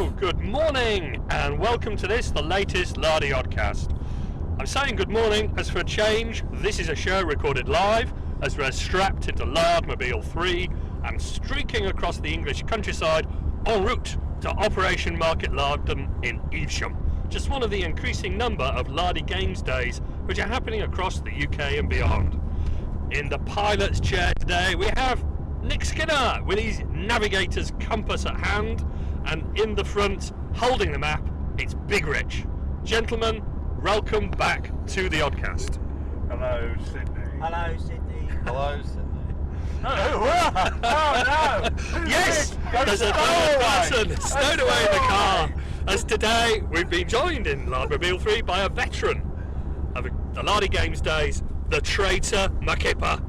Hello, good morning, and welcome to the latest Lardy Oddcast. I'm saying good morning as for a change. This is a show recorded live as we're strapped into Lardmobile 3 and streaking across the English countryside en route to Operation Market Lardon in Evesham. Just one of the increasing number of Lardy Games days which are happening across the UK and beyond. In the pilot's chair today we have Nick Skinner with his navigator's compass at hand, and in the front, holding the map, it's Big Rich. Gentlemen, welcome back to the Oddcast. Hello, Sydney. Hello, Sydney. Hello, Sydney. Oh no! Yes, there's a third person stowed away in the car. As today, we've been joined in Lardmobile 3 by a veteran of the Lardy Games days, the Traitor McKipper.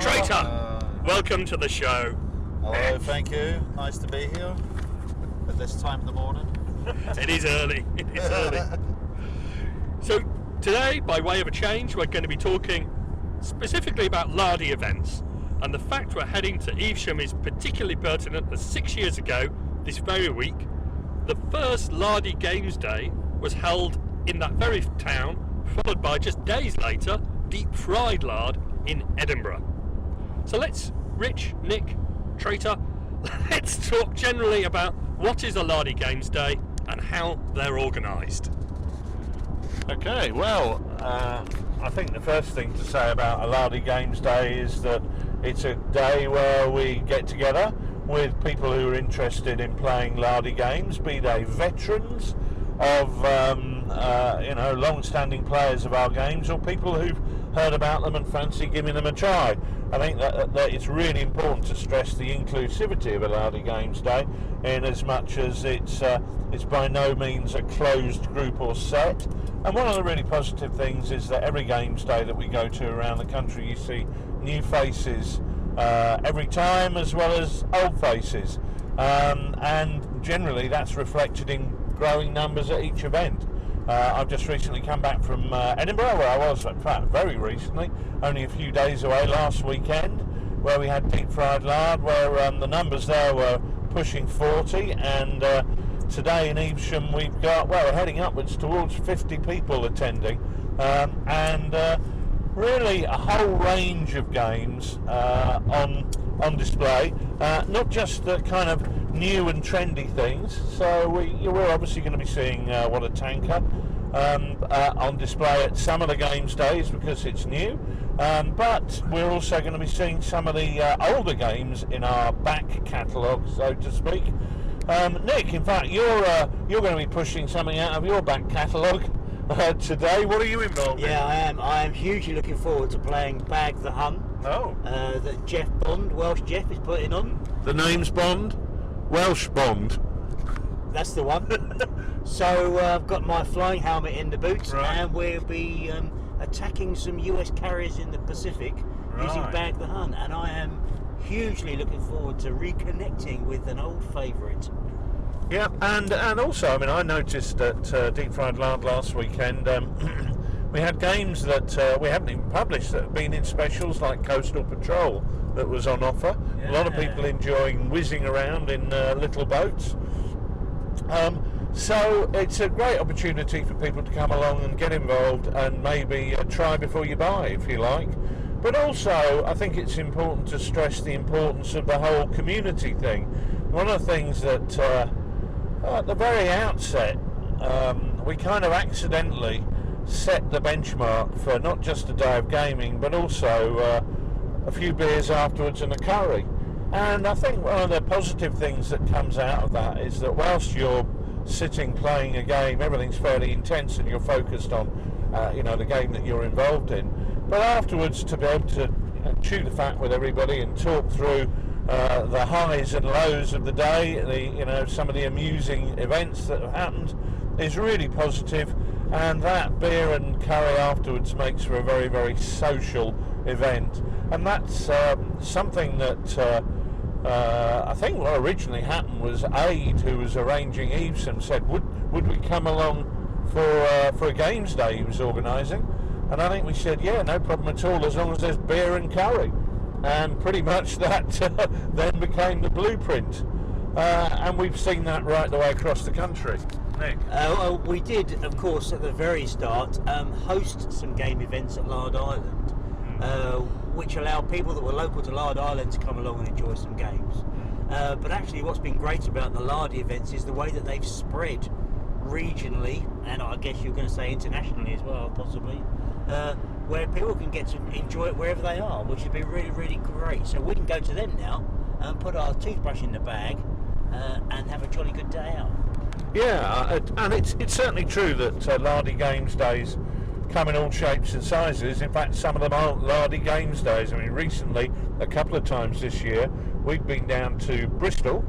Traitor! Welcome to the show. Hello, thank you. Nice to be here at this time of the morning. It is early. It is early. So today, by way of a change, we're going to be talking specifically about Lardy events. And the fact we're heading to Evesham is particularly pertinent as 6 years ago, this very week, the first Lardy Games Day was held in that very town, followed by just days later, deep fried lard in Edinburgh. So let's, Rich, Nick, Traitor, let's talk generally about what is a Lardy Games Day and how they're organised. Okay, well, I think the first thing to say about a Lardy Games Day is that it's a day where we get together with people who are interested in playing Lardy games, be they veterans of long-standing players of our games, or people who've heard about them and fancy giving them a try. I think that it's really important to stress the inclusivity of a Lardy Games Day, in as much as it's by no means a closed group or set. And one of the really positive things is that every Games Day that we go to around the country, you see new faces every time, as well as old faces, and generally that's reflected in growing numbers at each event. I've just recently come back from Edinburgh, where I was, in fact, very recently, only a few days away, last weekend, where we had deep fried lard, where the numbers there were pushing 40, and today in Evesham we've got, well, we're heading upwards towards 50 people attending, and really a whole range of games on display, not just the kind of new and trendy things. So we're obviously going to be seeing What a Tanker on display at some of the games days because it's new, but we're also going to be seeing some of the older games in our back catalogue, so to speak. Nick, in fact, you're going to be pushing something out of your back catalogue today. What are you involved in? Yeah, I am hugely looking forward to playing Bag the Hun. Oh. That Jeff Bond, Welsh Jeff, is putting on. The name's Bond? Welsh Bond. That's the one. So I've got my flying helmet in the boots, right, and we'll be attacking some US carriers in the Pacific using Bag the Hun, and I am hugely looking forward to reconnecting with an old favourite. Yeah, and also, I mean, I noticed at Deep Fried Lard last weekend, we had games that we haven't even published that have been in specials, like Coastal Patrol, that was on offer. Yeah. A lot of people enjoying whizzing around in little boats. So it's a great opportunity for people to come along and get involved and maybe try before you buy, if you like. But also, I think it's important to stress the importance of the whole community thing. One of the things that at the very outset, we kind of accidentally set the benchmark for not just a day of gaming, but also a few beers afterwards and a curry. And I think one of the positive things that comes out of that is that whilst you're sitting playing a game, everything's fairly intense and you're focused on the game that you're involved in. But afterwards, to be able to chew the fat with everybody and talk through the highs and lows of the day, some of the amusing events that have happened, is really positive. And that beer and curry afterwards makes for a very, very social event. And that's something that I think what originally happened was Aid, who was arranging Evesham, said, would we come along for a games day he was organising? And I think we said, yeah, no problem at all, as long as there's beer and curry. And pretty much that then became the blueprint. and we've seen that right the way across the country. Nick? Well, we did, of course, at the very start, host some game events at Lardy Island, which allowed people that were local to Lardy Island to come along and enjoy some games. But actually what's been great about the Lardy events is the way that they've spread regionally, and I guess you're going to say internationally as well, possibly, where people can get to enjoy it wherever they are, which would be really, really great. So we can go to them now and put our toothbrush in the bag and have a jolly good day out. Yeah, and it's certainly true that Lardy Games days come in all shapes and sizes. In fact, some of them aren't Lardy Games days. I mean, recently, a couple of times this year, we've been down to Bristol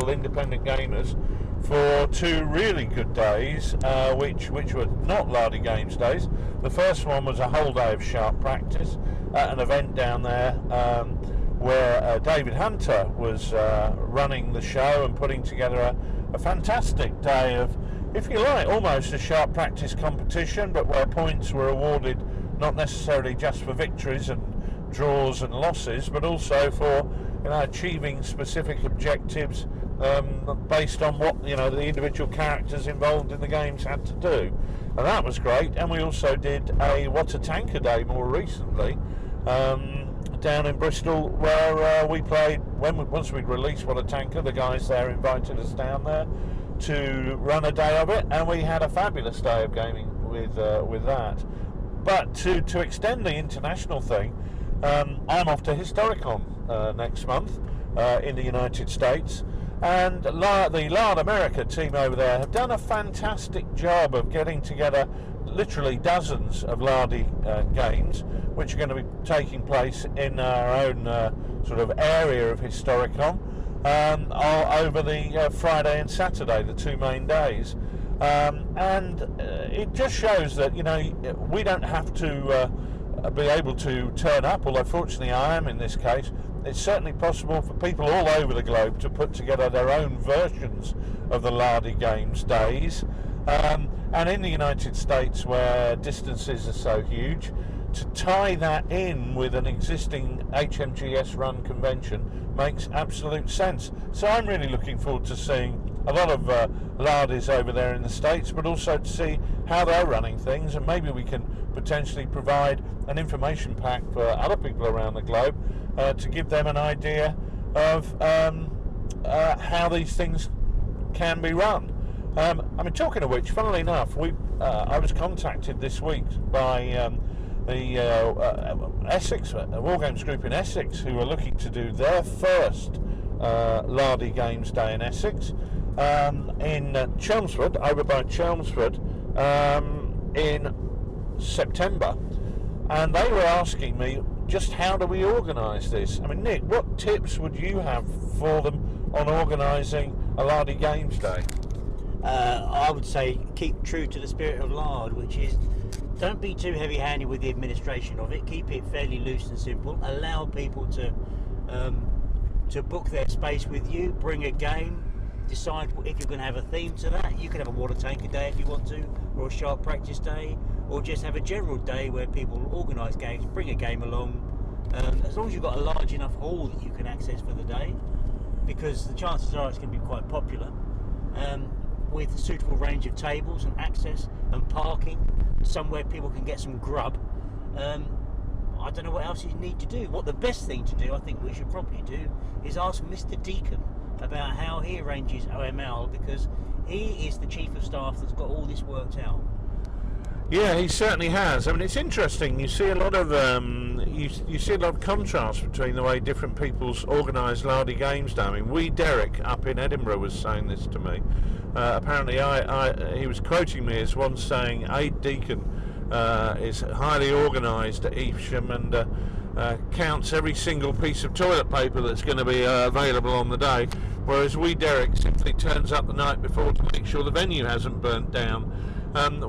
Independent Gamers, for 2 really good days, which were not Lardy Games days. The first one was a whole day of sharp practice at an event down there where David Hunter was running the show and putting together a fantastic day of, if you like, almost a sharp practice competition, but where points were awarded not necessarily just for victories and draws and losses, but also for achieving specific objectives based on what the individual characters involved in the games had to do, and that was great. And we also did a What a Tanker Day more recently down in Bristol, where we played once we'd released What a Tanker. The guys there invited us down there to run a day of it, and we had a fabulous day of gaming with that. But to extend the international thing, I'm off to Historicon next month in the United States, and the Lardy America team over there have done a fantastic job of getting together literally dozens of Lardy games, which are going to be taking place in our own sort of area of Historicon over the Friday and Saturday, the 2 main days. And it just shows that we don't have to be able to turn up, although fortunately I am in this case. It's certainly possible for people all over the globe to put together their own versions of the Lardy Games days, and in the United States, where distances are so huge, to tie that in with an existing HMGS run convention makes absolute sense. So I'm really looking forward to seeing a lot of Lardies over there in the States, but also to see how they're running things, and maybe we can potentially provide an information pack for other people around the globe to give them an idea of how these things can be run. I mean, talking of which, funnily enough, I was contacted this week by the Essex, War Games group in Essex, who are looking to do their first Lardy Games Day in Essex, in Chelmsford, over by Chelmsford, in September. And they were asking me, just how do we organise this? I mean, Nick, what tips would you have for them on organising a Lardy Games Day? I would say keep true to the spirit of Lard, which is don't be too heavy-handed with the administration of it. Keep it fairly loose and simple. Allow people to book their space with you. Bring a game. Decide if you're going to have a theme to that. You can have a water tanker day if you want to, or a sharp practice day, or just have a general day where people organise games. Bring a game along, as long as you've got a large enough hall that you can access for the day, because the chances are it's going to be quite popular. With a suitable range of tables and access and parking, somewhere people can get some grub. I don't know what else you need to do. What the best thing to do, I think we should probably do, is ask Mr. Deacon about how he arranges OML, because he is the chief of staff that's got all this worked out. Yeah, he certainly has. I mean, it's interesting. You see a lot of you see a lot of contrast between the way different people's organise Lardy Games Day. I mean, Derek up in Edinburgh was saying this to me. Apparently, he was quoting me as once saying, Aid Deacon is highly organised at Evesham and counts every single piece of toilet paper that's going to be available on the day, whereas Derek simply turns up the night before to make sure the venue hasn't burnt down,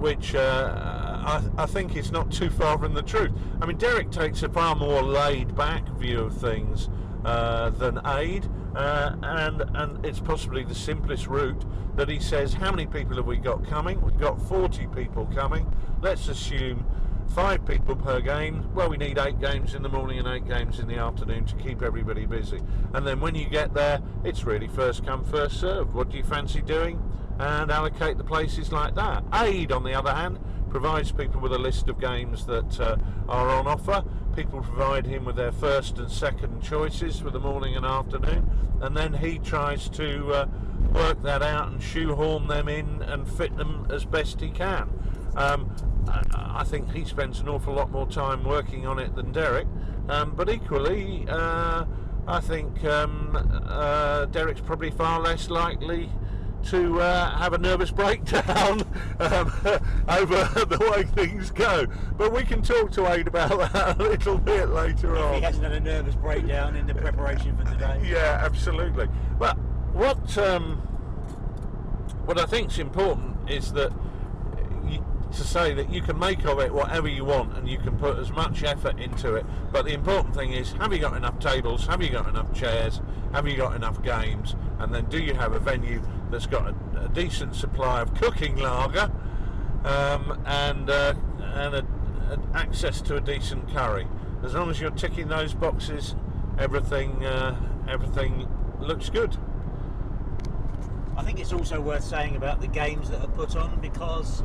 which I think is not too far from the truth. I mean, Derek takes a far more laid-back view of things than Aid, and it's possibly the simplest route, that he says, how many people have we got coming? We've got 40 people coming. Let's assume 5 people per game. Well, we need 8 games in the morning and 8 games in the afternoon to keep everybody busy. And then when you get there, it's really first come, first served. What do you fancy doing? And allocate the places like that. Aid, on the other hand, provides people with a list of games that are on offer. People provide him with their first and second choices for the morning and afternoon, and then he tries to work that out and shoehorn them in and fit them as best he can. I think he spends an awful lot more time working on it than Derek, but equally I think Derek's probably far less likely to have a nervous breakdown over the way things go. But we can talk to Aid about that a little bit later on. He hasn't had a nervous breakdown in the preparation for today. Yeah, absolutely. But what I think is important is that to say that you can make of it whatever you want and you can put as much effort into it, but the important thing is, have you got enough tables, have you got enough chairs, have you got enough games, and then do you have a venue that's got a decent supply of cooking lager and access to a decent curry. As long as you're ticking those boxes, everything looks good. I think it's also worth saying about the games that are put on, because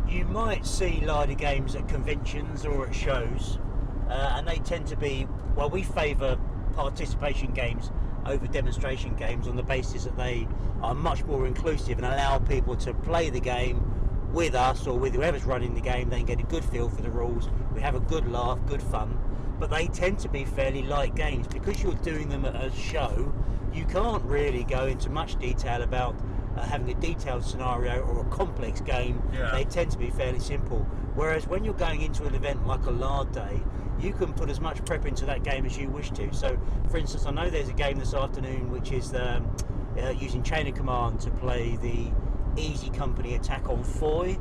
you might see Lardy Games at conventions or at shows, and they tend to be, well, we favour participation games over demonstration games on the basis that they are much more inclusive and allow people to play the game with us or with whoever's running the game. They can get a good feel for the rules, we have a good laugh, good fun, but they tend to be fairly light games. Because you're doing them at a show, you can't really go into much detail about having a detailed scenario or a complex game. Yeah. They tend to be fairly simple. Whereas when you're going into an event like a Lard Day, you can put as much prep into that game as you wish to. So, for instance, I know there's a game this afternoon which is using Chain of Command to play the Easy Company attack on Foy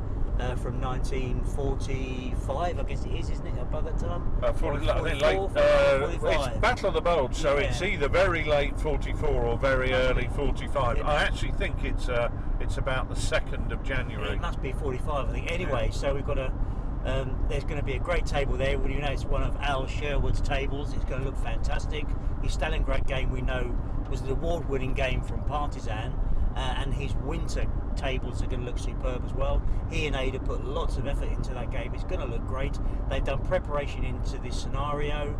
from 1945, I guess it is, isn't it, about that time? I think late, it's Battle of the Bulge, so yeah. It's either very late 44 or very early 45. I actually think it's about the 2nd of January. It must be 45, I think. Anyway, yeah. So we've got there's going to be a great table there. Well, you know, it's one of Al Sherwood's tables. It's going to look fantastic. His Stalingrad game, we know, was an award-winning game from Partisan, and his winter tables are going to look superb as well. He and Ada put lots of effort into that game. It's going to look great. They've done preparation into this scenario.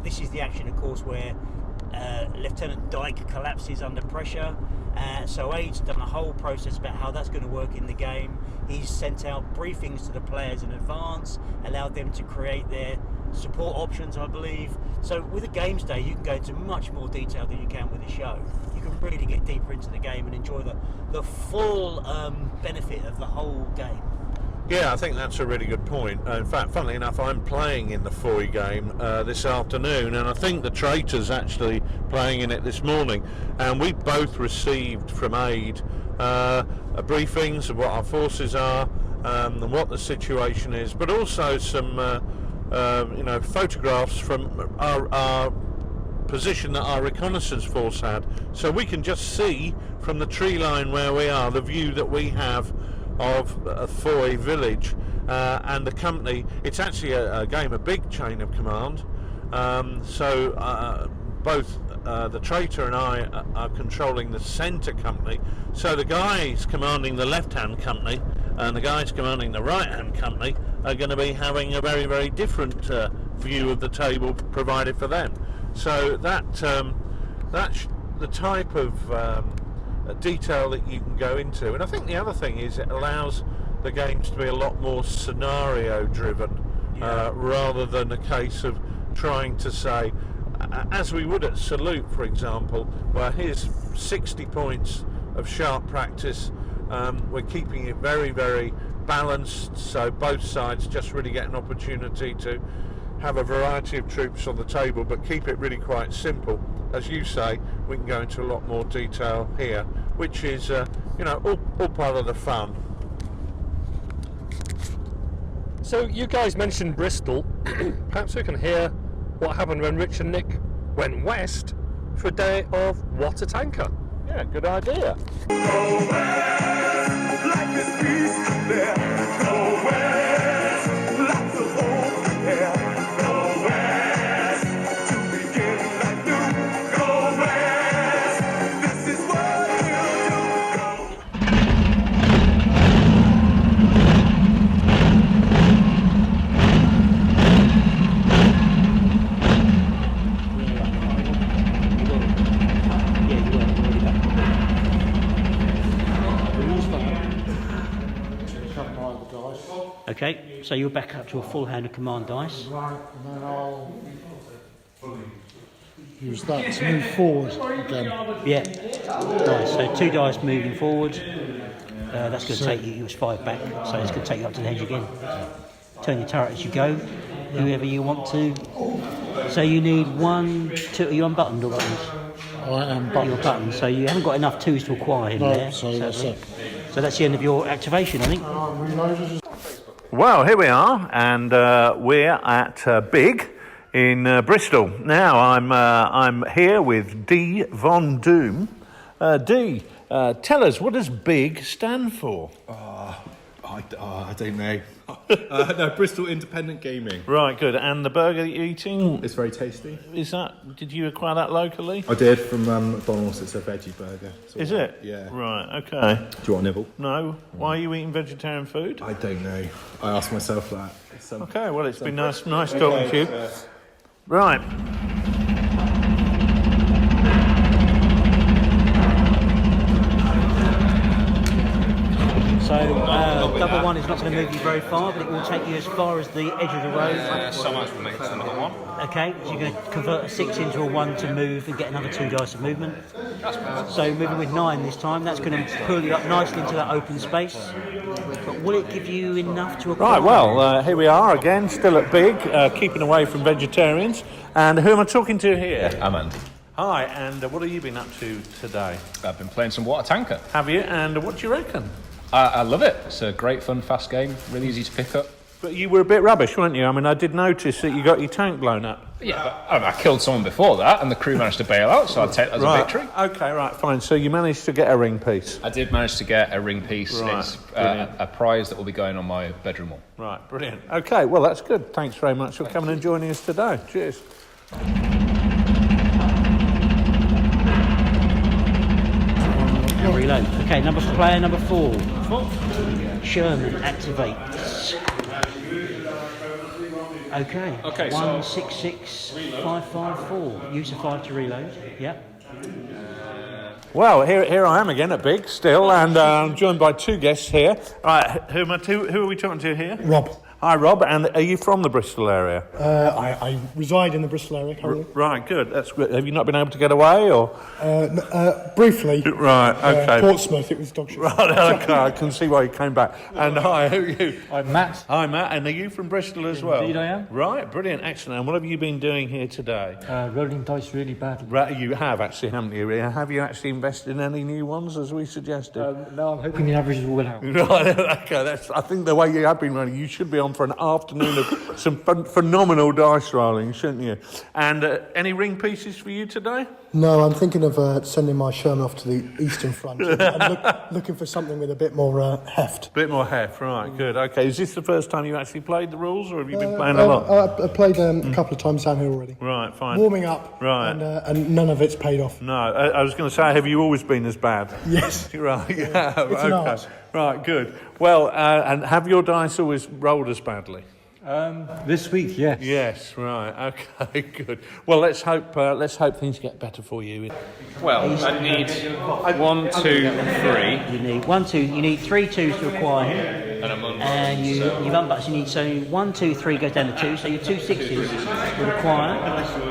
This is the action, of course, where Lieutenant Dyke collapses under pressure. So Aid's done a whole process about how that's going to work in the game. He's sent out briefings to the players in advance, allowed them to create their support options, I believe. So with a games day, you can go into much more detail than you can with a show. You can really get deeper into the game and enjoy the full benefit of the whole game. Yeah, I think that's a really good point. In fact, funnily enough, I'm playing in the Foy game this afternoon, and I think the Traitor's actually playing in it this morning. And we both received from Aid briefings of what our forces are and what the situation is, but also some photographs from our position that our reconnaissance force had, so we can just see from the tree line where we are the view that we have of a Foy village and the company. It's actually a game of big chain of command, so both the Traitor and I are controlling the centre company, so the guys commanding the left hand company and the guys commanding the right hand company are going to be having a very, very different view of the table provided for them. So that's the type of detail that you can go into. And I think the other thing is it allows the games to be a lot more scenario driven, rather than a case of trying to say, as we would at Salute, for example, where here's 60 points of sharp practice. We're keeping it very, very balanced, so both sides just really get an opportunity to have a variety of troops on the table, but keep it really quite simple. As you say, we can go into a lot more detail here, which is all part of the fun. So you guys mentioned Bristol. Perhaps we can hear what happened when Rich and Nick went west for a day of Water Tanker. Yeah, good idea. Go west, life is peace there. Go west. Okay, so you're back up to a full hand of command dice. Right, and then I'll use that to move forward again. Yeah, nice. So 2 dice moving forward. That's going to take you, it was 5 back, so it's going to take you up to the edge again. Turn your turret as you go, whoever you want to. So you need 1, 2, are you unbuttoned or buttons? I am buttoned. You're buttoned, so you haven't got enough 2s to acquire him there. So that's it. So that's the end of your activation, I think. Well, here we are, and we're at Big in Bristol. Now I'm here with D Von Doom. D, tell us, what does Big stand for? I don't know. No, Bristol Independent Gaming. Right, good. And the burger that you're eating? It's very tasty. Did you acquire that locally? I did from McDonald's. It's a veggie burger. Is it? Yeah. Right, okay. Do you want a nibble? No. Why are you eating vegetarian food? I don't know. I asked myself that. Okay, well, it's been nice talking to you. Right. So double 1 is not going to move you very far, but it will take you as far as the edge of the road. So much will make it to number 1. Okay, so you're going to convert a 6 into a 1 to move and get another 2 dice of movement. So moving with 9 this time, that's going to pull you up nicely into that open space. But will it give you enough to acquire? Right, well, here we are again, still at Big, keeping away from vegetarians. And who am I talking to here? I'm Andy. Hi, and what have you been up to today? I've been playing some Water Tanker. Have you? And what do you reckon? I love it. It's a great, fun, fast game. Really easy to pick up. But you were a bit rubbish, weren't you? I mean, I did notice that you got your tank blown up. Yeah, but I killed someone before that, and the crew managed to bail out, so I'd take that as a victory. Okay, right, fine. So you managed to get a ring piece. I did manage to get a ring piece. Right, It's a prize that will be going on my bedroom wall. Right, brilliant. Okay, well, that's good. Thanks very much for coming and joining us today. Cheers. Now reload. Okay, player number 4. Sherman activates. Okay. 166554. Use a 5 to reload. Yep. Well, here I am again at Big still, and I'm joined by 2 guests here. Right, who are we talking to here? Rob. Hi, Rob, and are you from the Bristol area? I reside in the Bristol area currently. Right, good. That's good. Have you not been able to get away, or? Briefly. Right, okay. Portsmouth, it was dog shit. Right, okay, I can see why you came back. And hi, who are you? I'm Matt. Hi, Matt, and are you from Bristol as well? Indeed I am. Right, brilliant, excellent. And what have you been doing here today? Rolling dice really badly. Right, you have actually, haven't you? Have you actually invested in any new ones, as we suggested? No, I'm hoping the averages will out. Right, okay, I think the way you have been running, you should be on for an afternoon of some phenomenal dice rolling, shouldn't you? And any ring pieces for you today? No, I'm thinking of sending my Sherman off to the Eastern Front. I'm looking for something with a bit more heft. Bit more heft, right, good. Okay, is this the first time you actually played the rules, or have you been playing a lot? I played a couple of times down here already. Right, fine. Warming up, right. And none of it's paid off. No, I was going to say, have you always been as bad? Yes. Right, yeah, It's an art. Right, good. Well, and have your dice always rolled as badly? This week, yes. Yes, right, okay, good. Well, let's hope things get better for you. Well, I need 1, 2, 3. You need 1, 2. You need 3 2s to acquire him. And you've unbuttoned. You need 1, 2, 3 goes down to 2. So your 2 6s would acquire,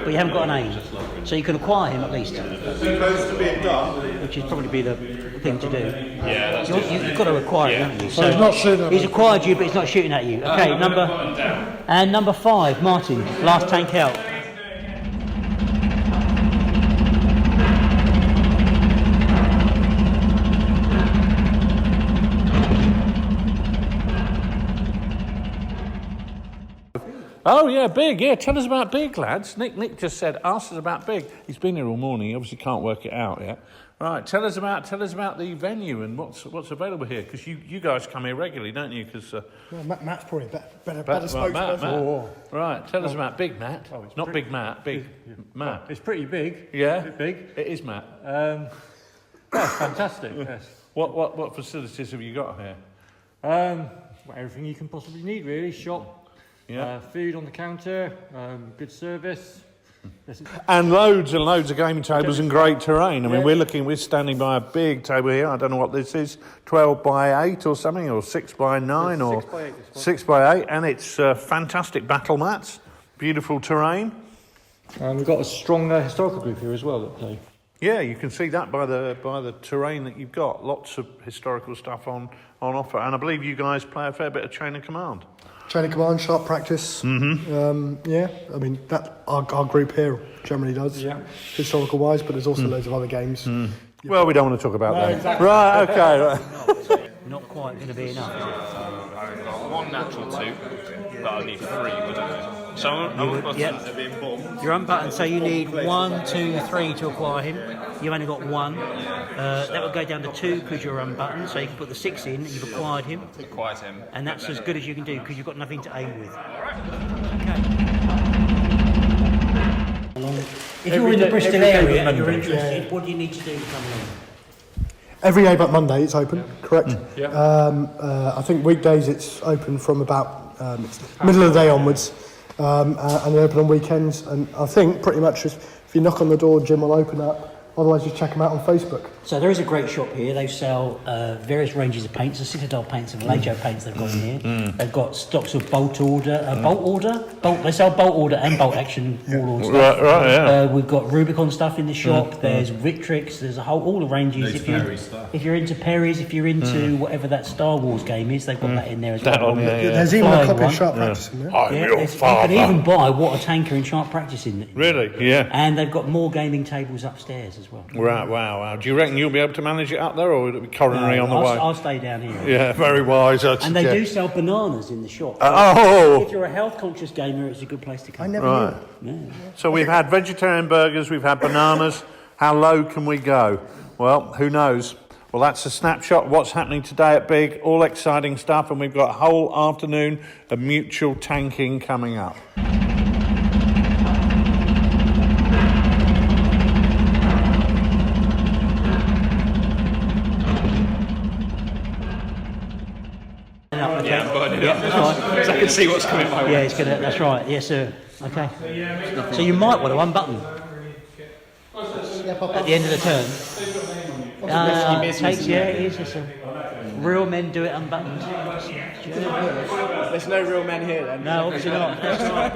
but you haven't got an 8. So you can acquire him at least. Which would probably be the thing to do. Yeah, that's You've got to acquire him, haven't you? So he's not shooting at He's me. acquired you, but he's not shooting at you. Okay, number 5, Martin, last tank out. Oh yeah, Big. Yeah, tell us about Big, lads. Nick just said, ask us about Big. He's been here all morning. He obviously can't work it out yet. Right, tell us about the venue and what's available here, because you guys come here regularly, don't you? Because Well, Matt's probably a better spokesperson. Matt. Right, tell us about Big Matt. Not Big Matt, Big Matt. It's pretty big. Yeah, Big. It is Matt. Yeah, fantastic. Yes. What facilities have you got here? Everything you can possibly need, really. Shop. Yeah. Food on the counter. Good service. And loads and loads of gaming tables and great terrain. I mean, we're standing by a big table here. I don't know what this is, 12 by 8 or something, or 6 by 9 or 6 by 8 this one. 6 by 8, and it's fantastic battle mats, beautiful terrain. And we've got a strong historical group here as well that play. Yeah, you can see that by the terrain that you've got. Lots of historical stuff on offer, and I believe you guys play a fair bit of Chain of Command. Chain of Command, sharp practice. Yeah, I mean that our group here generally does, historical wise, but there's also loads of other games. Well, we don't want to talk about that. Exactly. Right, okay. Right. Not quite going to be enough, is it? I've got 1 natural 2, but I need 3, wouldn't I? So You're unbuttoned, so you need 1, 2, 3 to acquire him. You've only got 1. That would go down to 2 because you're unbuttoned, so you can put the 6 in and you've acquired him. Acquired him. And that's as good as you can do because you've got nothing to aim with. Okay. If you're in the Bristol area and you're interested, what do you need to do to come along? Every day but Monday it's open, correct? Yeah. I think weekdays it's open from about middle of the day onwards, and they're open on weekends. And I think pretty much if you knock on the door, Jim will open up. Otherwise, just check them out on Facebook. So there is a great shop here. They sell various ranges of paints, the Citadel paints and Lajo paints they've got in here. They've got stocks of bolt order. They sell bolt order and bolt action wall stuff. Right, yeah. We've got Rubicon stuff in the shop. There's Victrix. There's all the ranges. If you're into Perry's, if you're into whatever that Star Wars game is, they've got that in there as well. There's even a copy of Sharp Practice in there. You can even buy Water Tanker and Sharp Practice in there. Really? Yeah. And they've got more gaming tables upstairs as well. Right, wow. Do you reckon you'll be able to manage it up there, or will it be coronary on the way? I'll stay down here. Yeah, very wise. And they do sell bananas in the shop. If you're a health-conscious gamer, it's a good place to come. I never knew. Yeah. So we've had vegetarian burgers, we've had bananas. How low can we go? Well, who knows? Well, that's a snapshot of what's happening today at Big. All exciting stuff, and we've got a whole afternoon of mutual tanking coming up. Yeah, I'm burning it up. Because I can see what's coming my way. Yeah, it's gonna. That's right. Yes, sir. Okay. So you might want to unbutton at the end of the turn. Takes, yeah, it is. Yes, real men do it unbuttoned. There's no real men here then. No, obviously not. That's right.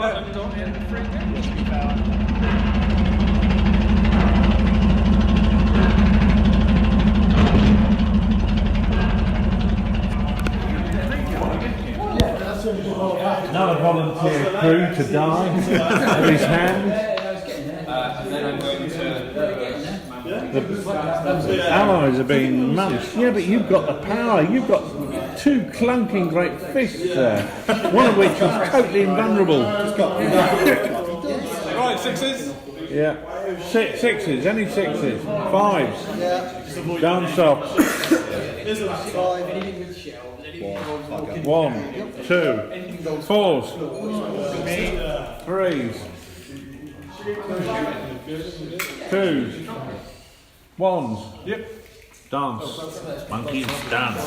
Another volunteer crew to die with his hand. And then I'm going to... The allies are being munched. Yeah, but you've got the power. You've got 2 clunking great fists there, one of which is totally invulnerable. Right, 6s. Yeah. 6s, any 6s. 5s. Yeah. Down soft. 1, 2, 4s, 3s, 2s, 1s. Yep. Dance. Monkeys dance.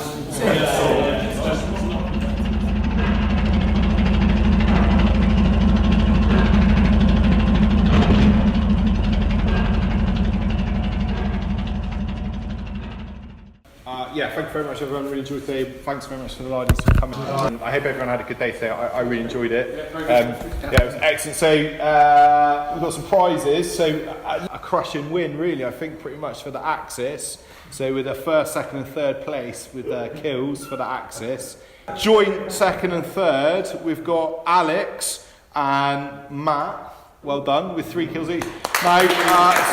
Yeah, thank you very much everyone, really enjoyed today. Thanks very much to the Lardies for coming. I hope everyone had a good day today. I really enjoyed it. Yeah, it was excellent. So we've got some prizes. So a crushing win really, I think, pretty much for the Axis. So with a first, second and third place with kills for the Axis. Joint second and third, we've got Alex and Matt. Well done, with 3 kills each. Now,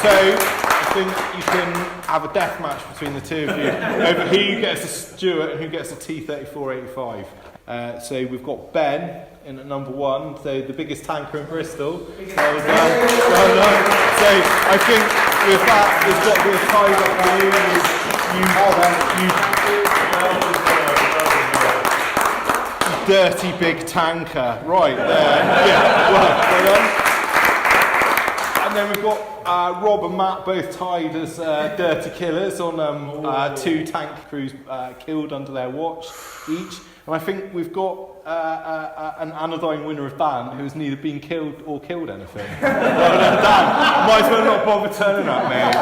so I think you can have a death match between the two of you over who gets a Stuart and who gets a T3485. So we've got Ben in at number 1, so the biggest tanker in Bristol. So I think with that, there's got to be a tie up for you. Dirty big tanker, right there. Yeah, well done. And then we've got Rob and Matt both tied as dirty killers on 2 tank crews killed under their watch each. And I think we've got an anodyne winner of Dan who's neither been killed or killed anything. Dan, might as well not bother turning up, mate.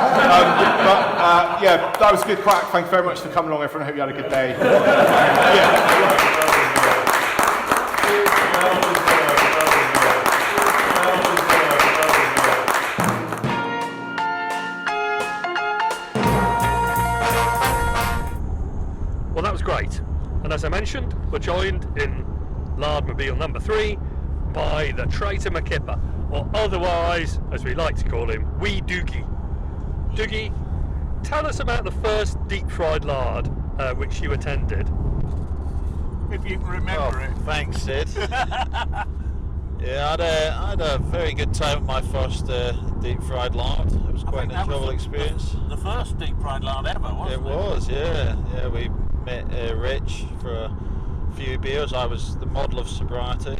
Yeah, that was a good crack. Thank you very much for coming along, everyone. I hope you had a good day. Well, that was great. And as I mentioned, we're joined in Lardmobile number 3 by the Traitor McKipper, or otherwise, as we like to call him, Wee Doogie. Doogie, tell us about the first deep-fried lard which you attended. If you can remember it. Thanks, Sid. Yeah, I had a very good time at my first deep fried lard. It was quite an enjoyable experience. The first deep fried lard ever, wasn't it? It was, yeah. Yeah, we met Rich for a few beers. I was the model of sobriety,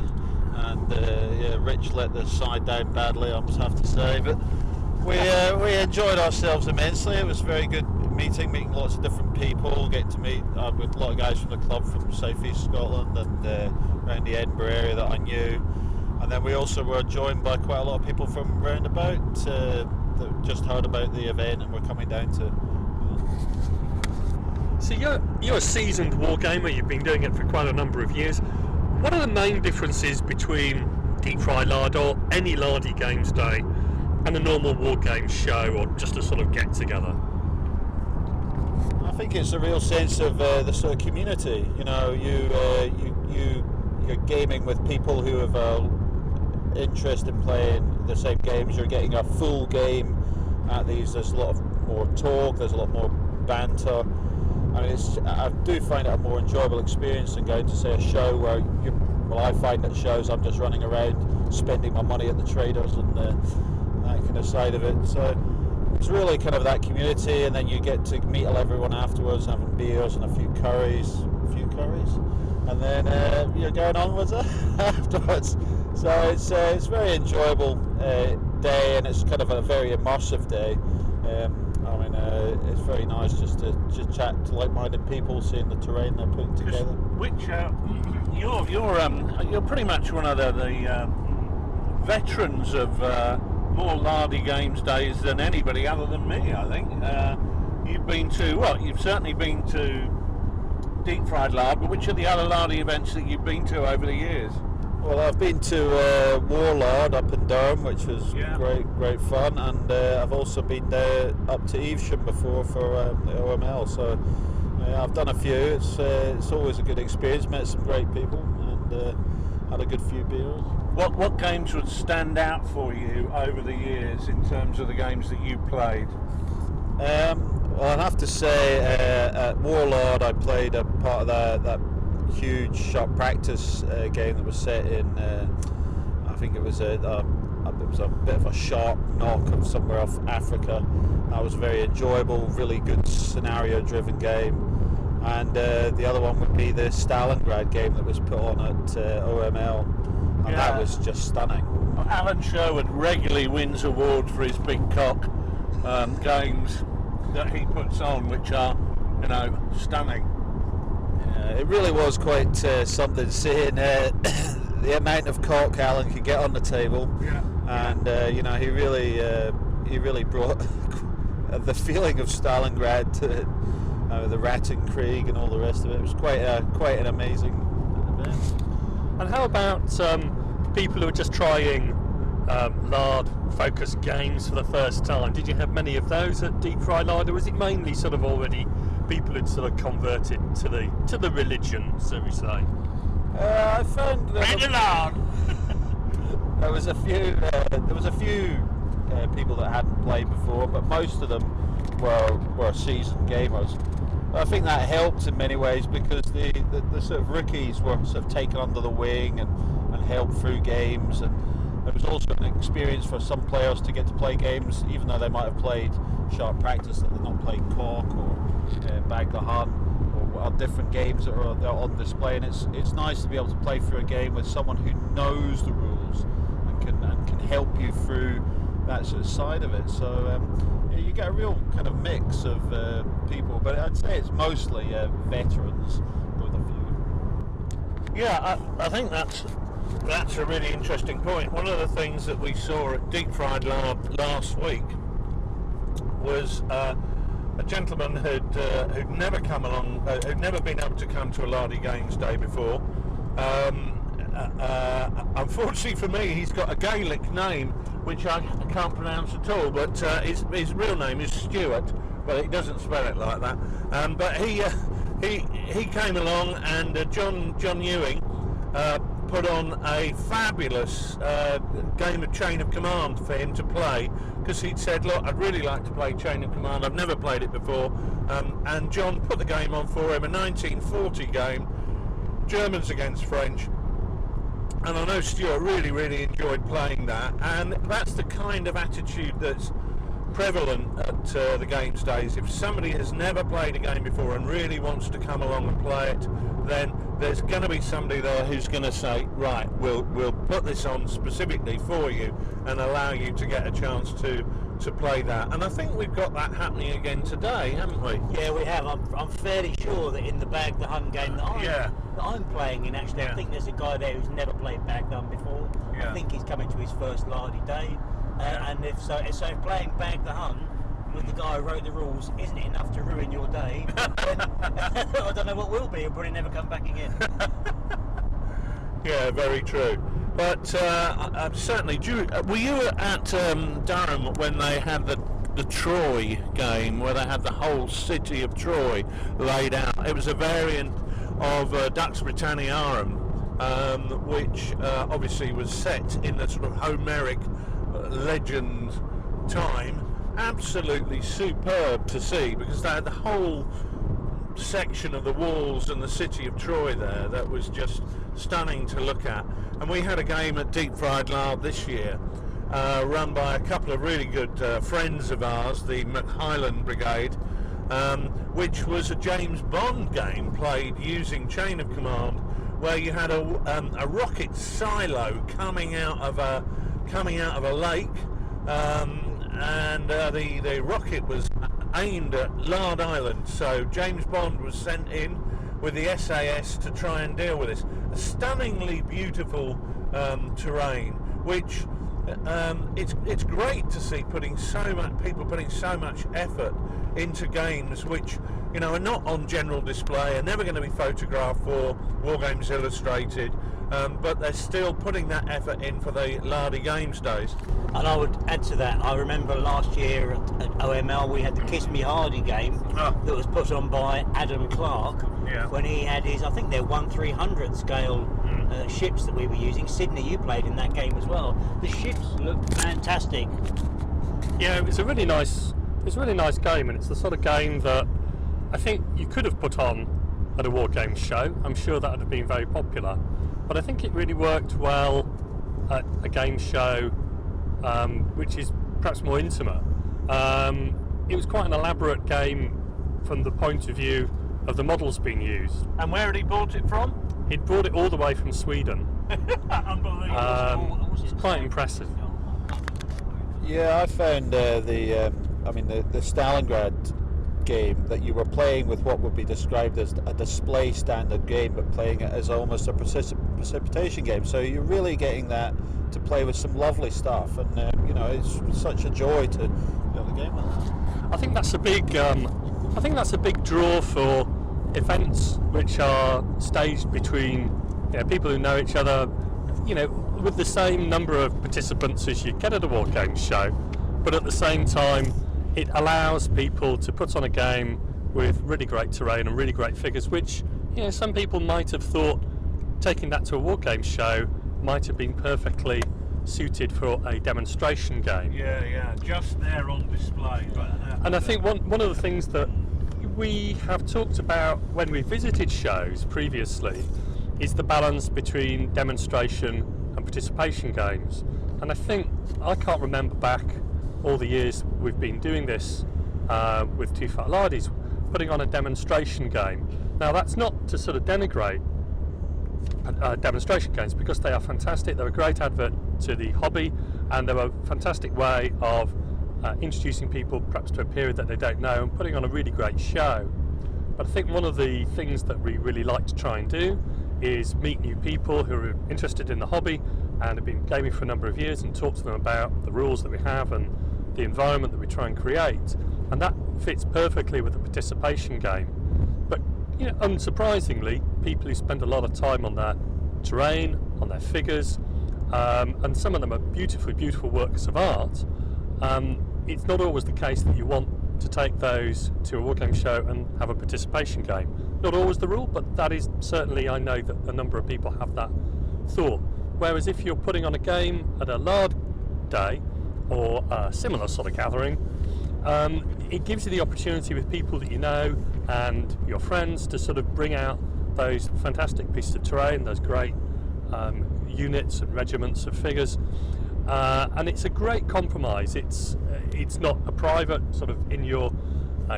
and yeah, Rich let the side down badly, I must have to say. But we enjoyed ourselves immensely. It was very good meeting lots of different people, getting to meet with a lot of guys from the club from South East Scotland and around the Edinburgh area that I knew. And then we also were joined by quite a lot of people from round about that just heard about the event and were coming down to. So you're a seasoned wargamer, you've been doing it for quite a number of years. What are the main differences between Deep Fried Lard or any Lardy Games day and a normal wargames show, or just a sort of get together? I think it's a real sense of the sort of community. You know, you're gaming with people who have interest in playing the same games. You're getting a full game at these. There's a lot more talk, there's a lot more banter. I mean, I do find it a more enjoyable experience than going to, say, a show where I find at shows I'm just running around spending my money at the traders and that kind of side of it. So it's really kind of that community, and then you get to meet everyone afterwards, having beers and a few curries, and then you're going onwards afterwards. So it's very enjoyable day, and it's kind of a very immersive day. I mean, it's very nice just to chat to like-minded people, seeing the terrain they're putting together. Which you're pretty much one of the veterans of more Lardy Games days than anybody other than me, I think. You've been to you've certainly been to Deep Fried Lard, but which are the other Lardy events that you've been to over the years? Well, I've been to Warlord up in Durham, which was great fun, and I've also been up to Evesham before for the OML. So I've done a few. It's always a good experience. Met some great people and had a good few beers. What games would stand out for you over the years in terms of the games that you played? Well, I'd have to say at Warlord I played a part of that huge sharp practice game that was set in I think it was a bit of a sharp knock of somewhere off Africa. That was very enjoyable, really good scenario driven game. And the other one would be the Stalingrad game that was put on at OML, and that was just stunning. Alan Sherwood regularly wins awards for his big cock games that he puts on, which are, stunning. It really was quite something, seeing the amount of cock Alan could get on the table, and he really brought the feeling of Stalingrad to the Rattenkrieg and all the rest of it. It was quite an amazing event. And how about people who are just trying lard-focused games for the first time? Did you have many of those at Deep Fried Lard, or was it mainly sort of already people who'd sort of converted to the religion, so we say? I found there was a few people that hadn't played before, but most of them were seasoned gamers. But I think that helped in many ways, because the sort of rookies were sort of taken under the wing and helped through games, and it was also an experience for some players to get to play games even though they might have played sharp practice, that they've not played Cork or Bag the Hun or different games that are on display. And it's nice to be able to play through a game with someone who knows the rules and can help you through that sort of side of it. So you get a real kind of mix of people, but I'd say it's mostly veterans with a few. Yeah, I think that's a really interesting point. One of the things that we saw at Deep Fried Lard last week was a gentleman who'd never come along, who'd never been able to come to a Lardy Games Day before. Unfortunately for me, he's got a Gaelic name which I can't pronounce at all, but his real name is Stuart, but he doesn't spell it like that. But he came along, and John Ewing put on a fabulous game of Chain of Command for him to play, because he'd said, look, I'd really like to play Chain of Command, I've never played it before, and John put the game on for him, a 1940 game, Germans against French, and I know Stuart really enjoyed playing that, and that's the kind of attitude that's prevalent at the games days. If somebody has never played a game before and really wants to come along and play it, then there's going to be somebody there who's going to say, right, we'll put this on specifically for you and allow you to get a chance to play that. And I think we've got that happening again today, haven't we? Yeah, we have. I'm fairly sure that in the Bag the Hun game that I'm playing in, actually, I think there's a guy there who's never played Bag the Hun before. I think he's coming to his first Lardy day. And if playing Bag the Hun with the guy who wrote the rules isn't enough to ruin your day, then I don't know what will be. He'll probably never come back again. Yeah, very true. But certainly, were you at Durham when they had the Troy game, where they had the whole city of Troy laid out? It was a variant of Dux Britanniarum, which obviously was set in the sort of Homeric legend time. Absolutely superb to see, because they had the whole section of the walls and the city of Troy there that was just stunning to look at. And we had a game at Deep Fried Lard this year, run by a couple of really good friends of ours, the McHighland Brigade, which was a James Bond game played using Chain of Command, where you had a rocket silo coming out of a lake, and the rocket was aimed at Lard Island. So James Bond was sent in with the SAS to try and deal with this. A stunningly beautiful terrain, which it's great to see people putting so much effort into games which, you know, are not on general display, are never going to be photographed for War Games Illustrated, but they're still putting that effort in for the Lardy Games days. And I would add to that, I remember last year at OML we had the Kiss Me Hardy game that was put on by Adam Clark, when he had his, I think they're 1/300 scale ships that we were using. Sydney, you played in that game as well. The ships looked fantastic. Yeah, it's a really nice game, and it's the sort of game that I think you could have put on at a War Games show. I'm sure that would have been very popular, but I think it really worked well at a game show which is perhaps more intimate. It was quite an elaborate game from the point of view of the models being used. And where had he bought it from? He'd brought it all the way from Sweden. Unbelievable. It's quite impressive. Yeah, I found the Stalingrad game that you were playing with what would be described as a display standard game, but playing it as almost a precipitation game. So you're really getting that to play with some lovely stuff, and it's such a joy to build a game like that. I think that's a big draw for events which are staged between people who know each other, with the same number of participants as you get at a War Games show, but at the same time it allows people to put on a game with really great terrain and really great figures, which some people might have thought taking that to a War Games show might have been perfectly suited for a demonstration game. Yeah, just there on display. And I think one of the things that we have talked about when we visited shows previously is the balance between demonstration and participation games. And I can't remember back all the years we've been doing this with TooFatLardies, putting on a demonstration game. Now that's not to sort of denigrate demonstration games, because they are fantastic. They're a great advert to the hobby, and they're a fantastic way of introducing people perhaps to a period that they don't know and putting on a really great show. But I think one of the things that we really like to try and do is meet new people who are interested in the hobby and have been gaming for a number of years, and talk to them about the rules that we have and the environment that we try and create. And that fits perfectly with the participation game. But unsurprisingly, people who spend a lot of time on their terrain, on their figures, and some of them are beautiful works of art, it's not always the case that you want to take those to a wargame show and have a participation game. Not always the rule, but that is certainly, I know that a number of people have that thought. Whereas if you're putting on a game at a Lard Day or a similar sort of gathering, it gives you the opportunity with people that you know and your friends to sort of bring out those fantastic pieces of terrain, those great units and regiments of figures, and it's a great compromise. It's not a private sort of in your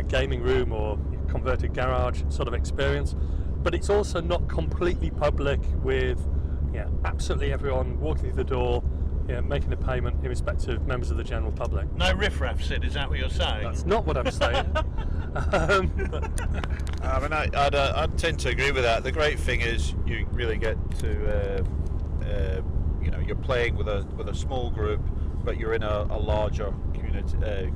gaming room or converted garage sort of experience, but it's also not completely public with absolutely everyone walking through the door, making a payment irrespective of members of the general public. No riffraff, Sid, is that what you're saying? That's not what I'm saying. I'd tend to agree with that. The great thing is you really get to, you're playing with a small group, but you're in a larger community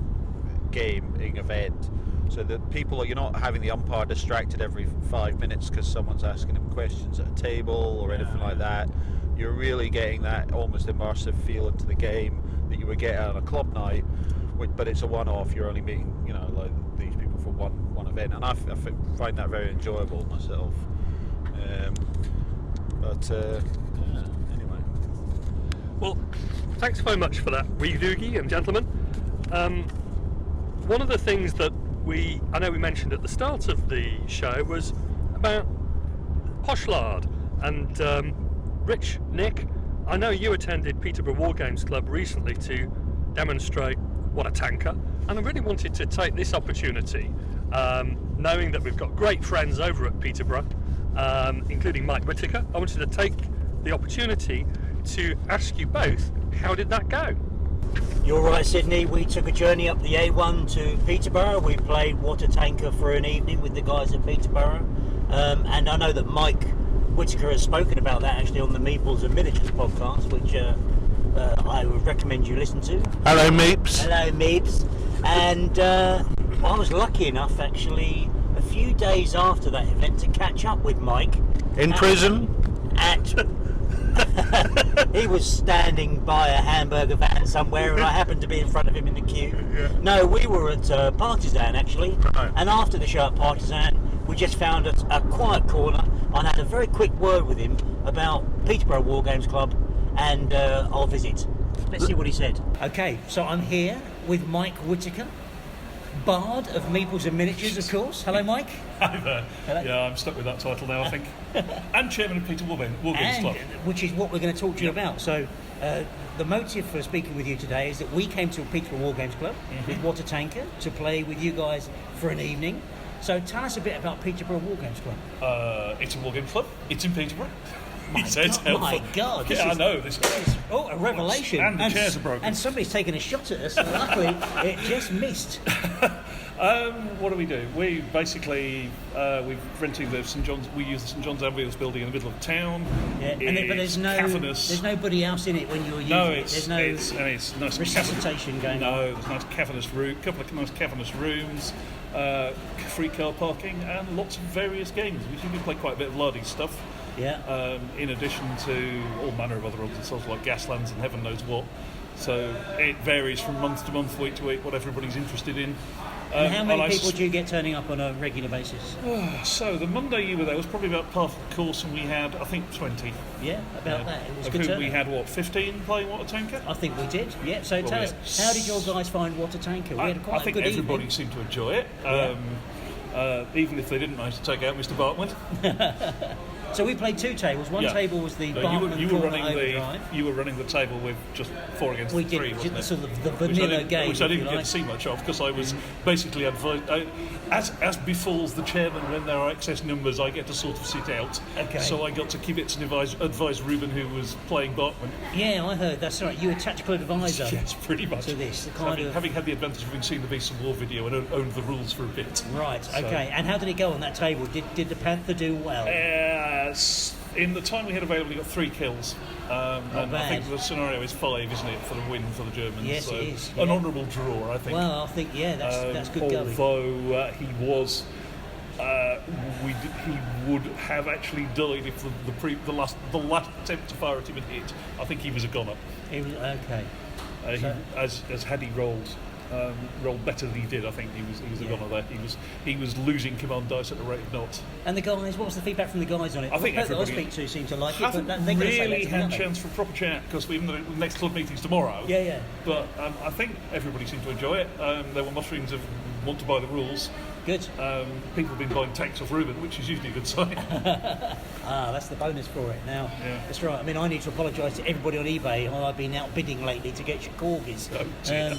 gaming event. So that you're not having the umpire distracted every 5 minutes because someone's asking him questions at a table or anything like that. You're really getting that almost immersive feel into the game that you would get on a club night, but it's a one-off. You're only meeting, like these people for one event, and I find that very enjoyable myself. Anyway. Well, thanks very much for that, wee doogie and gentlemen. One of the things that I know we mentioned at the start of the show was about Posh Lard, and Rich, Nick, I know you attended Peterborough War Games Club recently to demonstrate what a tanker, and I really wanted to take this opportunity, knowing that we've got great friends over at Peterborough, including Mike Whittaker. I wanted to take the opportunity to ask you both, how did that go? You're right, Sydney. We took a journey up the A1 to Peterborough. We played Water Tanker for an evening with the guys at Peterborough. And I know that Mike Whittaker has spoken about that actually on the Meeples and Miniatures podcast, which I would recommend you listen to. Hello, Meeps. Hello, Meeps. And I was lucky enough, actually, a few days after that event to catch up with Mike. In prison? He was standing by a hamburger van somewhere, and I happened to be in front of him in the queue. Yeah. No, we were at Partisan actually, right. And after the show at Partisan, we just found a quiet corner. I had a very quick word with him about Peterborough War Games Club and our visit. Let's see what he said. Okay, so I'm here with Mike Whittaker, Bard of Meeples and Miniatures, of course. Hello, Mike. Hi there. Hello. Yeah, I'm stuck with that title now, I think. And Chairman of Peter War Games Club. Which is what we're going to talk to you about. So, the motive for speaking with you today is that we came to Peterborough War Games Club with Water Tanker to play with you guys for an evening. So, tell us a bit about Peterborough War Games Club. It's a War Games Club. It's in Peterborough. My God! Yeah, I know. This is a revelation. And the chairs are broken. And somebody's taken a shot at us, and luckily it just missed. What do we do? We basically we've rented the St John's. We use the St John's Ambulance building in the middle of town. Yeah, but there's nobody else in it when you're using it. There's no it's nice resuscitation going on. No, there's nice cavernous couple of nice cavernous rooms, free car parking, and lots of various games. We seem to play quite a bit of Lardy stuff. Yeah. In addition to all manner of other odds and like Gaslands and heaven knows what. So it varies from month to month, week to week, what everybody's interested in. And how many people do you get turning up on a regular basis? So the Monday you were there was probably about half the course, and we had, I think, 20. Yeah, about that. It was of good whom turnout. we had, 15 playing Water Tanker? I think we did, yeah. So tell us, how did your guys find Water Tanker? We had quite I think a good everybody evening. seemed to enjoy it, even if they didn't manage to take out Mr. Bartman. So we played two tables. One table was the Bartman you were running Overdrive. You were running the table with just 4 against 3, wasn't it? Sort of the vanilla game, which I didn't get to see much of because I was basically advised. As befalls the chairman when there are excess numbers, I get to sort of sit out. Okay. So I got to kibitz and advise Ruben, who was playing Bartman. Yeah, I heard. That's right. You were tactical advisor. Yes, pretty much. To this, having had the advantage of having seen the Beasts of War video and owned the rules for a bit. Right. Okay. And how did it go on that table? Did the Panther do well? In the time we had available, he got 3 kills. And I bad. think the scenario is 5, isn't it, for the win for the Germans? Yes, so it is. An Yeah. honourable draw, I think. Well, I think, yeah, that's good going. Although he was, he would have actually died if the last attempt to fire at him had hit. I think he was a goner. He was, okay. As had he rolled better than he did, I think he was a goner there. He was losing command dice at the rate of knots. And the guys, what was the feedback from the guys on it? I think People I everybody speak to seem to like it, hasn't but they're going to say really that to had me, a chance for a proper chat because we've the next club meeting's tomorrow. Yeah. But I think everybody seemed to enjoy it. There were mutterings of want to buy the rules. Good. People have been buying tanks off Ruben, which is usually a good sign. That's the bonus for it. Now, Yeah. that's right. I mean, I need to apologise to everybody on eBay. I've been outbidding lately to get your corgis. Oh, dear.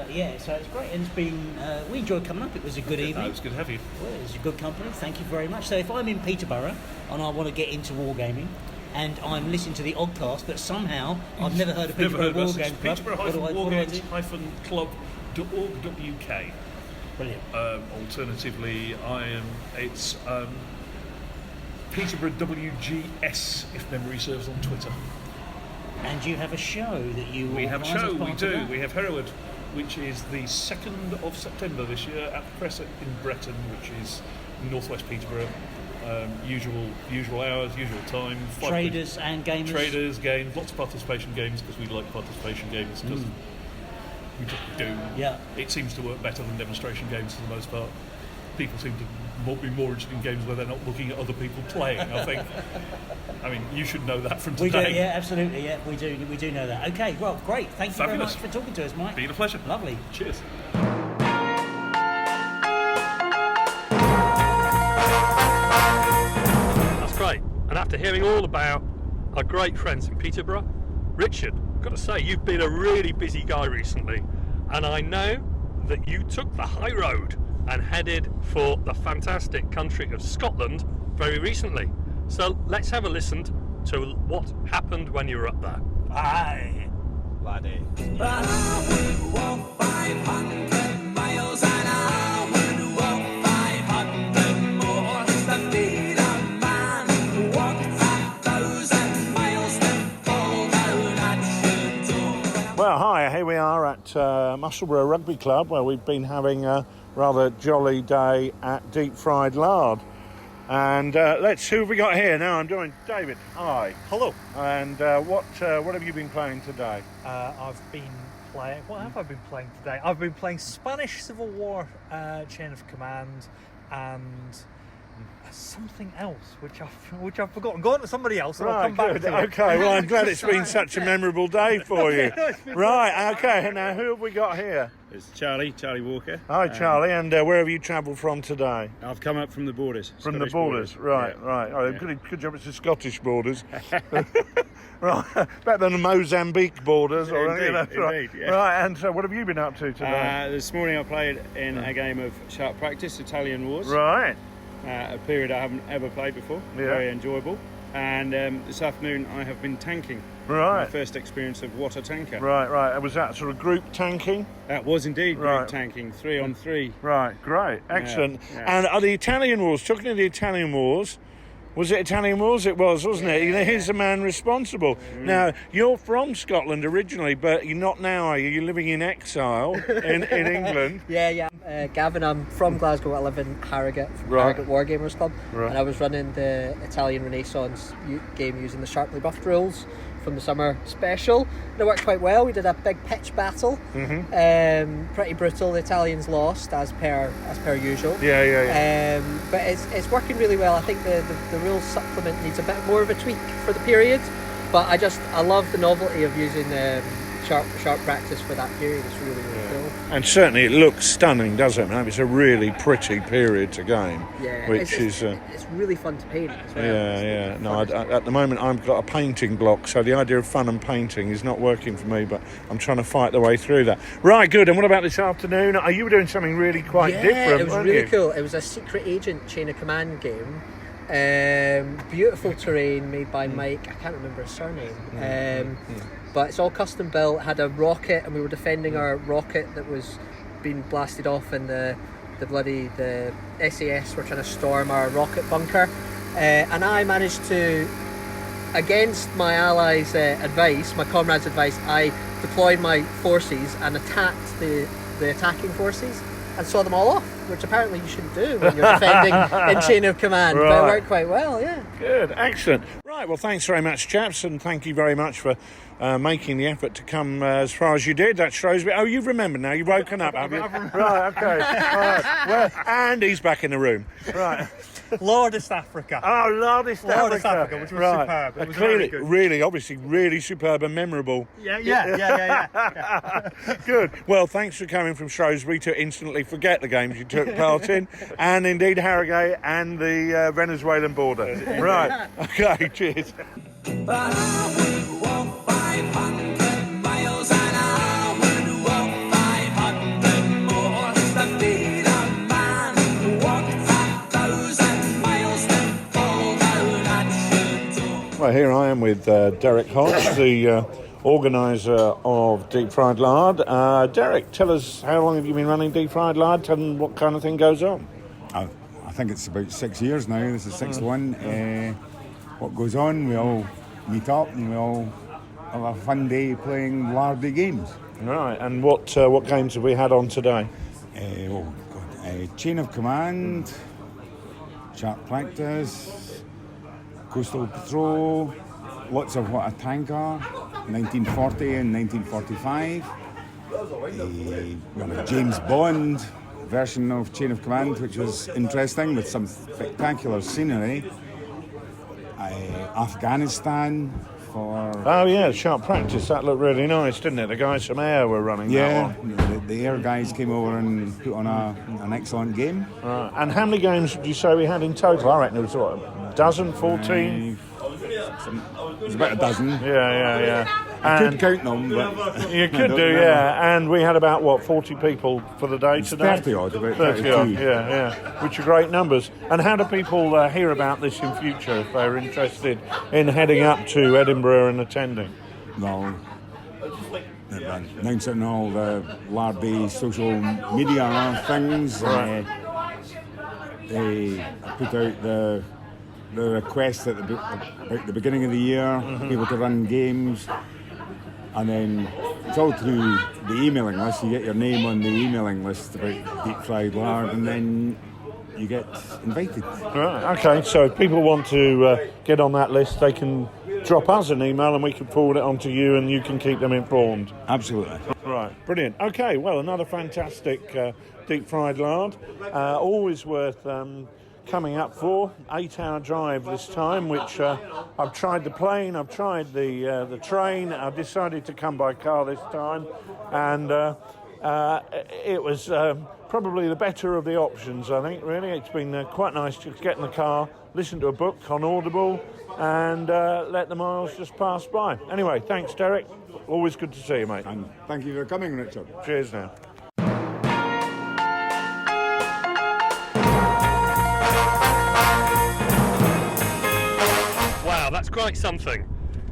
Yeah, so it's great. And it's been, we enjoyed coming up. It was a good evening. It was good to have you. Well, it was a good company. Thank you very much. So if I'm in Peterborough and I want to get into wargaming, and I'm listening to the Oddcast, but somehow I've never heard of Peterborough Wargame Club. Peterborough-wargames-club.org.uk. Brilliant. Alternatively, it's Peterborough WGS, if memory serves, on Twitter. And you have a show that you We have a organise as show, part we of do. that? We have Hereward, which is the 2nd of September this year at the Crescent in Bretton, which is northwest Peterborough. Usual hours, usual time. Traders and gamers. Traders, games, lots of participation games because we like participation games because we just do. Yeah. It seems to work better than demonstration games for the most part. People seem to be more interested in games where they're not looking at other people playing, I think. I mean, you should know that from We today. do, yeah, absolutely, yeah, we do know that. Okay, well, great. Thank you very Fabulous. much for talking to us, Mike. Been a pleasure. Lovely. Cheers. That's great. And after hearing all about our great friends in Peterborough, Richard, I've got to say, you've been a really busy guy recently, and I know that you took the high road and headed for the fantastic country of Scotland very recently. So let's have a listen to what happened when you were up there. Aye. Laddie. Well, hi, here we are at Musselburgh Rugby Club, where we've been having a rather jolly day at Deep Fried Lard. And who have we got here? Now I'm doing David. Hi. Hello. And what have you been playing today? I've been playing. What have I been playing today? I've been playing Spanish Civil War Chain of Command and something else, which I've forgotten. Go on to somebody else, and I'll come back good. to it. Okay, well, I'm glad it's been such a memorable day for you. Right, okay, now who have we got here? It's Charlie Walker. Hi, Charlie, and where have you travelled from today? I've come up from the borders. From Scottish the borders, right, Yeah. right. Oh, Yeah. good job it's the Scottish borders. Right, better than the Mozambique borders. Or Indeed, anything, that's right. indeed, yeah. Right, and so what have you been up to today? This morning I played in a game of Sharp Practice, Italian Wars. Right. A period I haven't ever played before. Yeah. Very enjoyable. And this afternoon I have been tanking. Right. My first experience of what a tanker. Right. Was that sort of group tanking? That was indeed Right. group tanking, 3-on-3. Right, great, excellent. yeah. And are the Italian Wars, talking of the Italian Wars, was it Italian Wars? It was, wasn't it? Here's the man responsible. Now, you're from Scotland originally, but you're not now, are you? You're living in exile in England. Yeah. Gavin, I'm from Glasgow. I live in Harrogate, Right. Harrogate Wargamers Club. Right. And I was running the Italian Renaissance game using the sharply buffed rules from the summer special. And it worked quite well. We did a big pitch battle. Pretty brutal. The Italians lost, as per usual. Yeah. But it's working really well. I think the rules supplement needs a bit more of a tweak for the period. But I love the novelty of using sharp practice for that period. It's really cool. And certainly it looks stunning, doesn't it? I mean, it's a really pretty period to game. Yeah, which it's really fun to paint as well. Yeah. No, at the moment I've got a painting block, so the idea of fun and painting is not working for me, but I'm trying to fight the way through that. Right, good. And what about this afternoon? You were doing something really quite different, it was weren't really you? cool. It was a secret agent chain of command game. Beautiful terrain made by Mike. I can't remember his surname. But it's all custom built. Had a rocket, and we were defending our rocket that was being blasted off, and the SAS were trying to storm our rocket bunker. and I managed to, against my allies' advice, my comrades' advice, I deployed my forces and attacked the attacking forces and saw them all off, which apparently you shouldn't do when you're defending in chain of command. Right. But it worked quite well, yeah. Good, excellent. Right, well, thanks very much, chaps, and thank you very much for making the effort to come as far as you did. That shows me. Oh, you've remembered now. You've woken up, have you? Right, okay. Right. Well, and he's back in the room. Right. Lordest Africa. Oh, Lordest Africa, which was right. superb. It was Clearly, very good. really, obviously, really superb and memorable. Yeah. Good. Well, thanks for coming from Shrewsbury to instantly forget the games you took part in, and indeed Harrogate and the Venezuelan border. Right. Okay. Cheers. Well, here I am with Derek Hodge, the organiser of Deep Fried Lard. Derek, tell us, how long have you been running Deep Fried Lard and what kind of thing goes on? I think it's about 6 years now. This is sixth one. What goes on, we all meet up and we all have a fun day playing Lardy Games. Right, and what games have we had on today? Chain of Command, Sharp Practice, Coastal Patrol, lots of What a Tank Are, 1940 and 1945. We had a James Bond version of Chain of Command, which was interesting with some spectacular scenery. Afghanistan for... Oh yeah, Sharp Practice, that looked really nice, didn't it? The guys from Air were running that one. The Air guys came over and put on an excellent game. Right. And how many games did you say we had in total? I reckon it was what, a dozen, 14? It was about a dozen. Yeah. I could count them, but you could do, yeah. And we had about, what, 40 people for the day today? 30 odd, about 30 32. odd, yeah. Which are great numbers. And how do people hear about this in future if they're interested in heading up to Edinburgh and attending? Well, announcing all the Lardy social media things. Right. They put out the request at the beginning of the year, people to run games. And then it's all through the emailing list. You get your name on the emailing list about Deep Fried Lard, and then you get invited. Right, okay, so if people want to get on that list, they can drop us an email and we can forward it on to you and you can keep them informed. Absolutely. Right, brilliant. Okay, well, another fantastic Deep Fried Lard. Always worth coming up for. 8-hour drive this time, which I've tried the plane, I've tried the train. I've decided to come by car this time, and it was probably the better of the options, I think, really. It's been quite nice to get in the car, listen to a book on Audible, and let the miles just pass by. Anyway, thanks, Derek. Always good to see you, mate. And thank you for coming, Richard. Cheers now. That's quite something.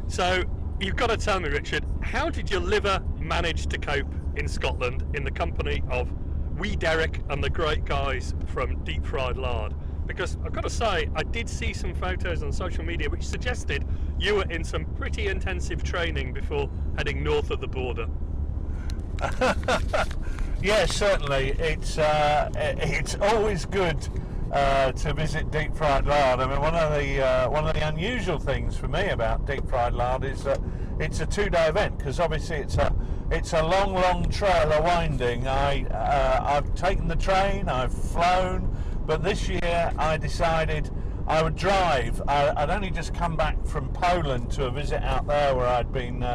So you've got to tell me, Richard, how did your liver manage to cope in Scotland in the company of wee Derek and the great guys from Deep Fried Lard? Because I've got to say, I did see some photos on social media which suggested you were in some pretty intensive training before heading north of the border. Yes, certainly. It's always good to visit Deep Fried Lard. I mean, one of the unusual things for me about Deep Fried Lard is that it's a 2-day event, because obviously it's a long trail of winding. I've taken the train, I've flown, but this year I decided I would drive. I'd only just come back from Poland to a visit out there where I'd been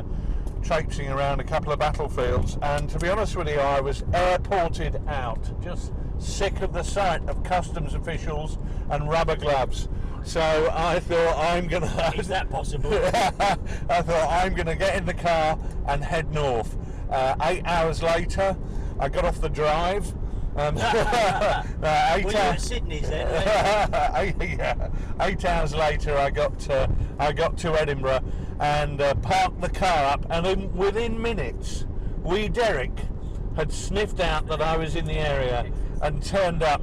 traipsing around a couple of battlefields, and to be honest with you, I was airported out, just sick of the sight of customs officials and rubber gloves. So I thought, I'm gonna... Is that possible? I thought, I'm gonna get in the car and head north. 8 hours later, I got off the drive. 8 hours. Sydney's then. 8 hours later, I got to Edinburgh and parked the car up, and within minutes, wee Derek had sniffed out that I was in the area and turned up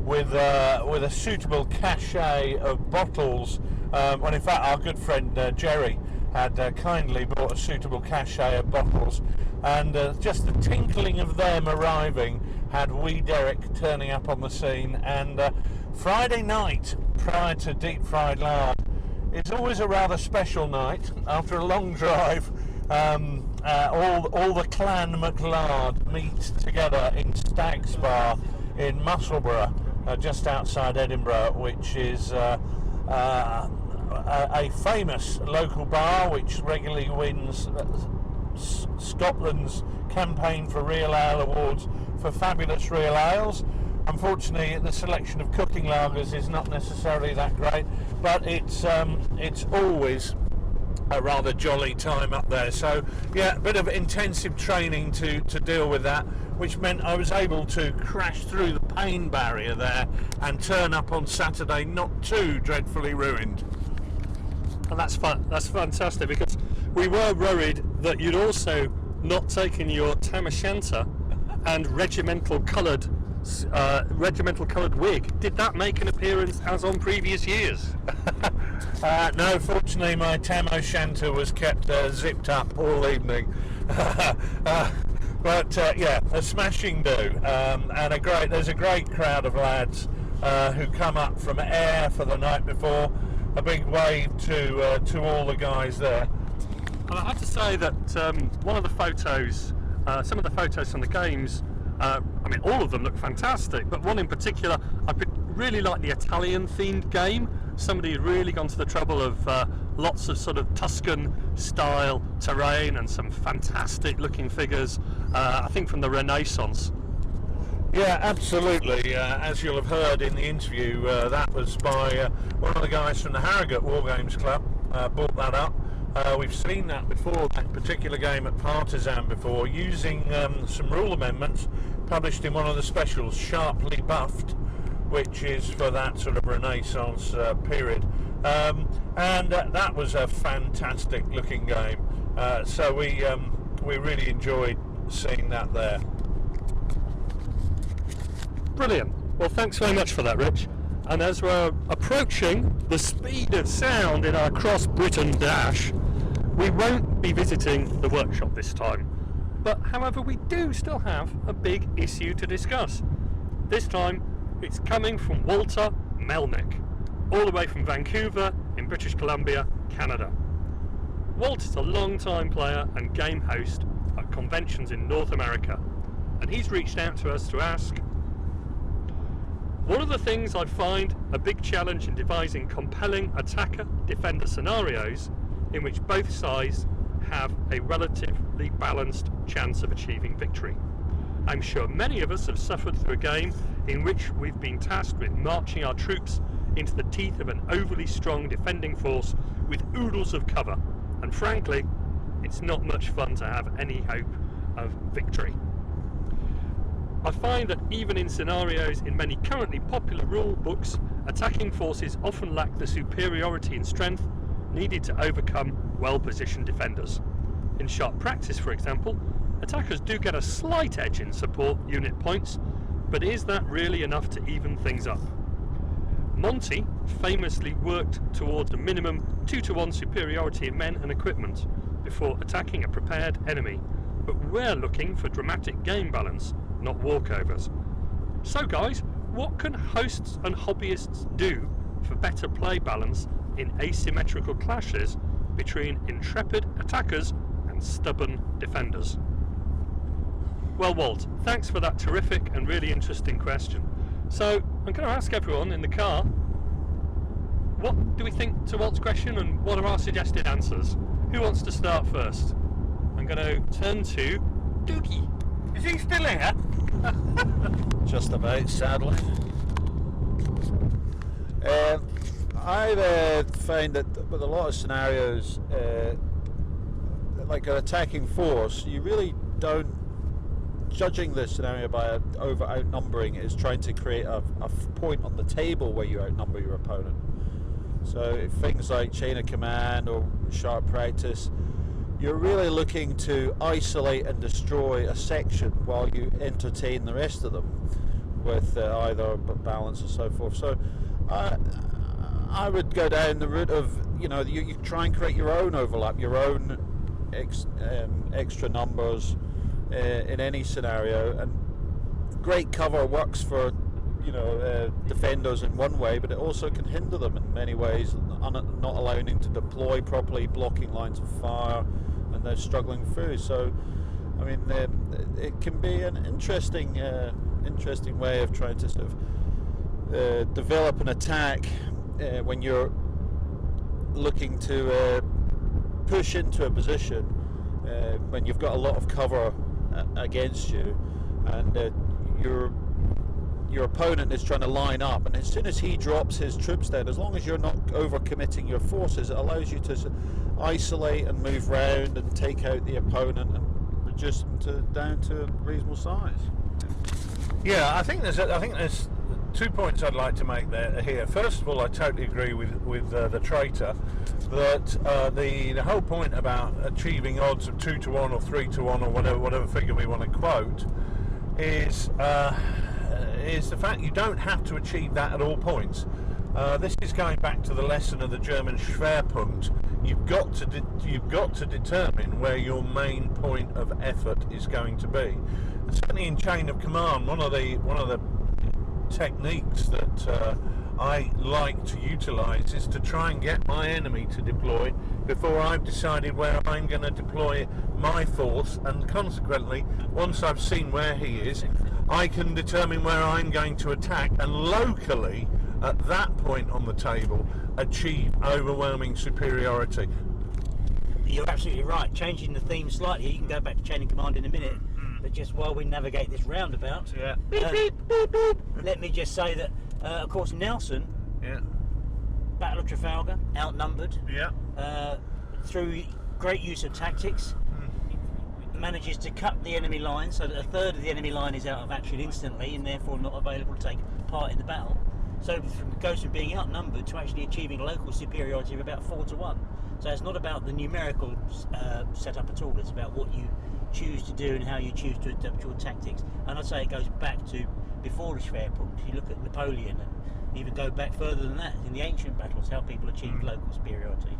with a suitable cachet of bottles. When in fact our good friend Jerry had kindly brought a suitable cachet of bottles, and just the tinkling of them arriving had wee Derek turning up on the scene. And Friday night, prior to Deep Fried Lard, is always a rather special night. After a long drive, all the clan McLard meet together in Stag's Bar in Musselburgh, just outside Edinburgh, which is a famous local bar which regularly wins Scotland's campaign for Real Ale Awards for fabulous real ales. Unfortunately, the selection of cooking lagers is not necessarily that great, but it's always a rather jolly time up there. So yeah, a bit of intensive training to deal with that, which meant I was able to crash through the pain barrier there and turn up on Saturday not too dreadfully ruined. And that's fun. That's fantastic, because we were worried that you'd also not taken your tam o'shanter and regimental coloured wig. Did that make an appearance as on previous years? No, fortunately my tam o'shanter was kept zipped up all evening. But yeah, a smashing do, and there's a great crowd of lads who come up from Ayr for the night before. A big wave to all the guys there. And I have to say that one of the photos, some of the photos from the games, I mean, all of them look fantastic, but one in particular, I really like the Italian themed game. Somebody had really gone to the trouble of lots of sort of Tuscan style terrain and some fantastic looking figures, I think from the Renaissance. Yeah, absolutely. As you'll have heard in the interview, that was by one of the guys from the Harrogate War Games Club, brought that up. We've seen that before, that particular game at Partisan before, using some rule amendments published in one of the specials, Sharply Buffed, which is for that sort of Renaissance period. And that was a fantastic looking game. So we really enjoyed seeing that there. Brilliant. Well, thanks very much for that, Rich. And as we're approaching the speed of sound in our cross-Britain dash, we won't be visiting the workshop this time. But however, we do still have a big issue to discuss. This time, it's coming from Walter Melnick, all the way from Vancouver in British Columbia, Canada. Walt is a long-time player and game host at conventions in North America, and he's reached out to us to ask, one of the things I find a big challenge in devising compelling attacker-defender scenarios in which both sides have a relatively balanced chance of achieving victory. I'm sure many of us have suffered through a game in which we've been tasked with marching our troops into the teeth of an overly strong defending force with oodles of cover, and frankly, it's not much fun to have any hope of victory. I find that even in scenarios in many currently popular rule books, attacking forces often lack the superiority in strength needed to overcome well-positioned defenders. In sharp practice, for example, attackers do get a slight edge in support unit points, but is that really enough to even things up? Monty famously worked towards a minimum 2-to-1 superiority in men and equipment before attacking a prepared enemy, but we're looking for dramatic game balance, not walkovers. So guys, what can hosts and hobbyists do for better play balance in asymmetrical clashes between intrepid attackers and stubborn defenders? Well, Walt, thanks for that terrific and really interesting question. So I'm going to ask everyone in the car, what do we think to Walt's question and what are our suggested answers? Who wants to start first? I'm going to turn to Doogie. Is he still here? Just about, sadly. I've found that with a lot of scenarios, like an attacking force, you really don't, judging the scenario by over outnumbering is trying to create a point on the table where you outnumber your opponent. So things like chain of command or sharp practice, you're really looking to isolate and destroy a section while you entertain the rest of them. with either balance or so forth. So I would go down the route of, you try and create your own overlap, your own extra numbers in any scenario. And great cover works for defenders in one way, but it also can hinder them in many ways, not allowing them to deploy properly, blocking lines of fire, and they're struggling through. So I mean, it can be an interesting way of trying to sort of develop an attack when you're looking to push into a position when you've got a lot of cover against you, and your opponent is trying to line up, and as soon as he drops his troops down, as long as you're not overcommitting your forces, it allows you to isolate and move round and take out the opponent and reduce them down to a reasonable size. Yeah, I think there's 2 points I'd like to make here. First of all, I totally agree with the Traitor that the whole point about achieving odds of 2 to 1 or 3 to 1 or whatever figure we want to quote is the fact you don't have to achieve that at all points. This is going back to the lesson of the German Schwerpunkt. You've got to determine where your main point of effort is going to be. And certainly in Chain of Command, one of the techniques that I like to utilise is to try and get my enemy to deploy before I've decided where I'm going to deploy my force, and consequently, once I've seen where he is, I can determine where I'm going to attack, and locally, at that point on the table, achieve overwhelming superiority. You're absolutely right. Changing the theme slightly, you can go back to Chain of Command in a minute, but just while we navigate this roundabout, let me just say that, of course, Nelson, Battle of Trafalgar, outnumbered, through great use of tactics, manages to cut the enemy line so that a third of the enemy line is out of action instantly and therefore not available to take part in the battle. So it goes from being outnumbered to actually achieving local superiority of about 4 to 1. So it's not about the numerical setup at all, it's about what you choose to do and how you choose to adapt your tactics. And I'd say it goes back to before the Schwerpunkt. You look at Napoleon and even go back further than that in the ancient battles, how people achieved local superiority.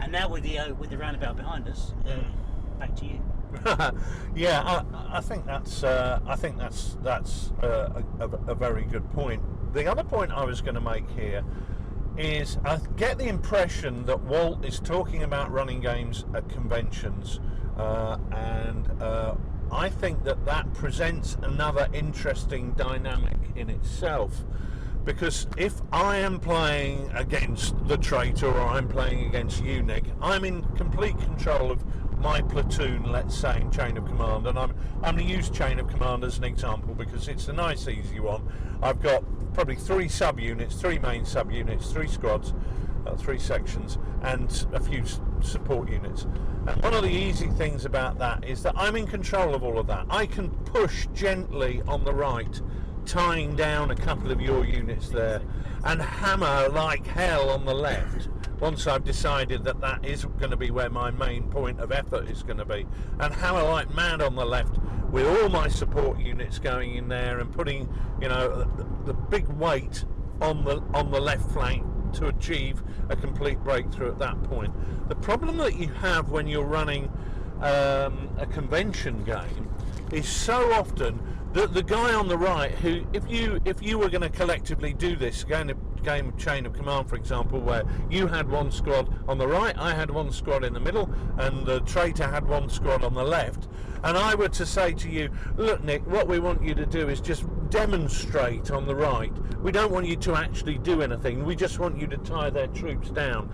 And now with the roundabout behind us, back to you. Yeah, I think that's a very good point. The other point I was going to make here is I get the impression that Walt is talking about running games at conventions, and I think that presents another interesting dynamic in itself. Because if I am playing against the Traitor or I'm playing against UNIC, I'm in complete control of my platoon, let's say, in Chain of Command, and I'm going to use Chain of Command as an example because it's a nice easy one. I've got probably 3 subunits, 3 main subunits, 3 squads, 3 sections, and a few support units. And one of the easy things about that is that I'm in control of all of that. I can push gently on the right, tying down a couple of your units there, and hammer like hell on the left once I've decided that is going to be where my main point of effort is going to be, and hammer like mad on the left with all my support units going in there and putting the big weight on the left flank to achieve a complete breakthrough at that point. The problem that you have when you're running a convention game is so often that the guy on the right, who if you were going to collectively do this game of Chain of Command, for example, where you had 1 squad on the right, I had 1 squad in the middle, and the Traitor had 1 squad on the left, and I were to say to you, look Nick, what we want you to do is just demonstrate on the right. We don't want you to actually do anything, we just want you to tie their troops down.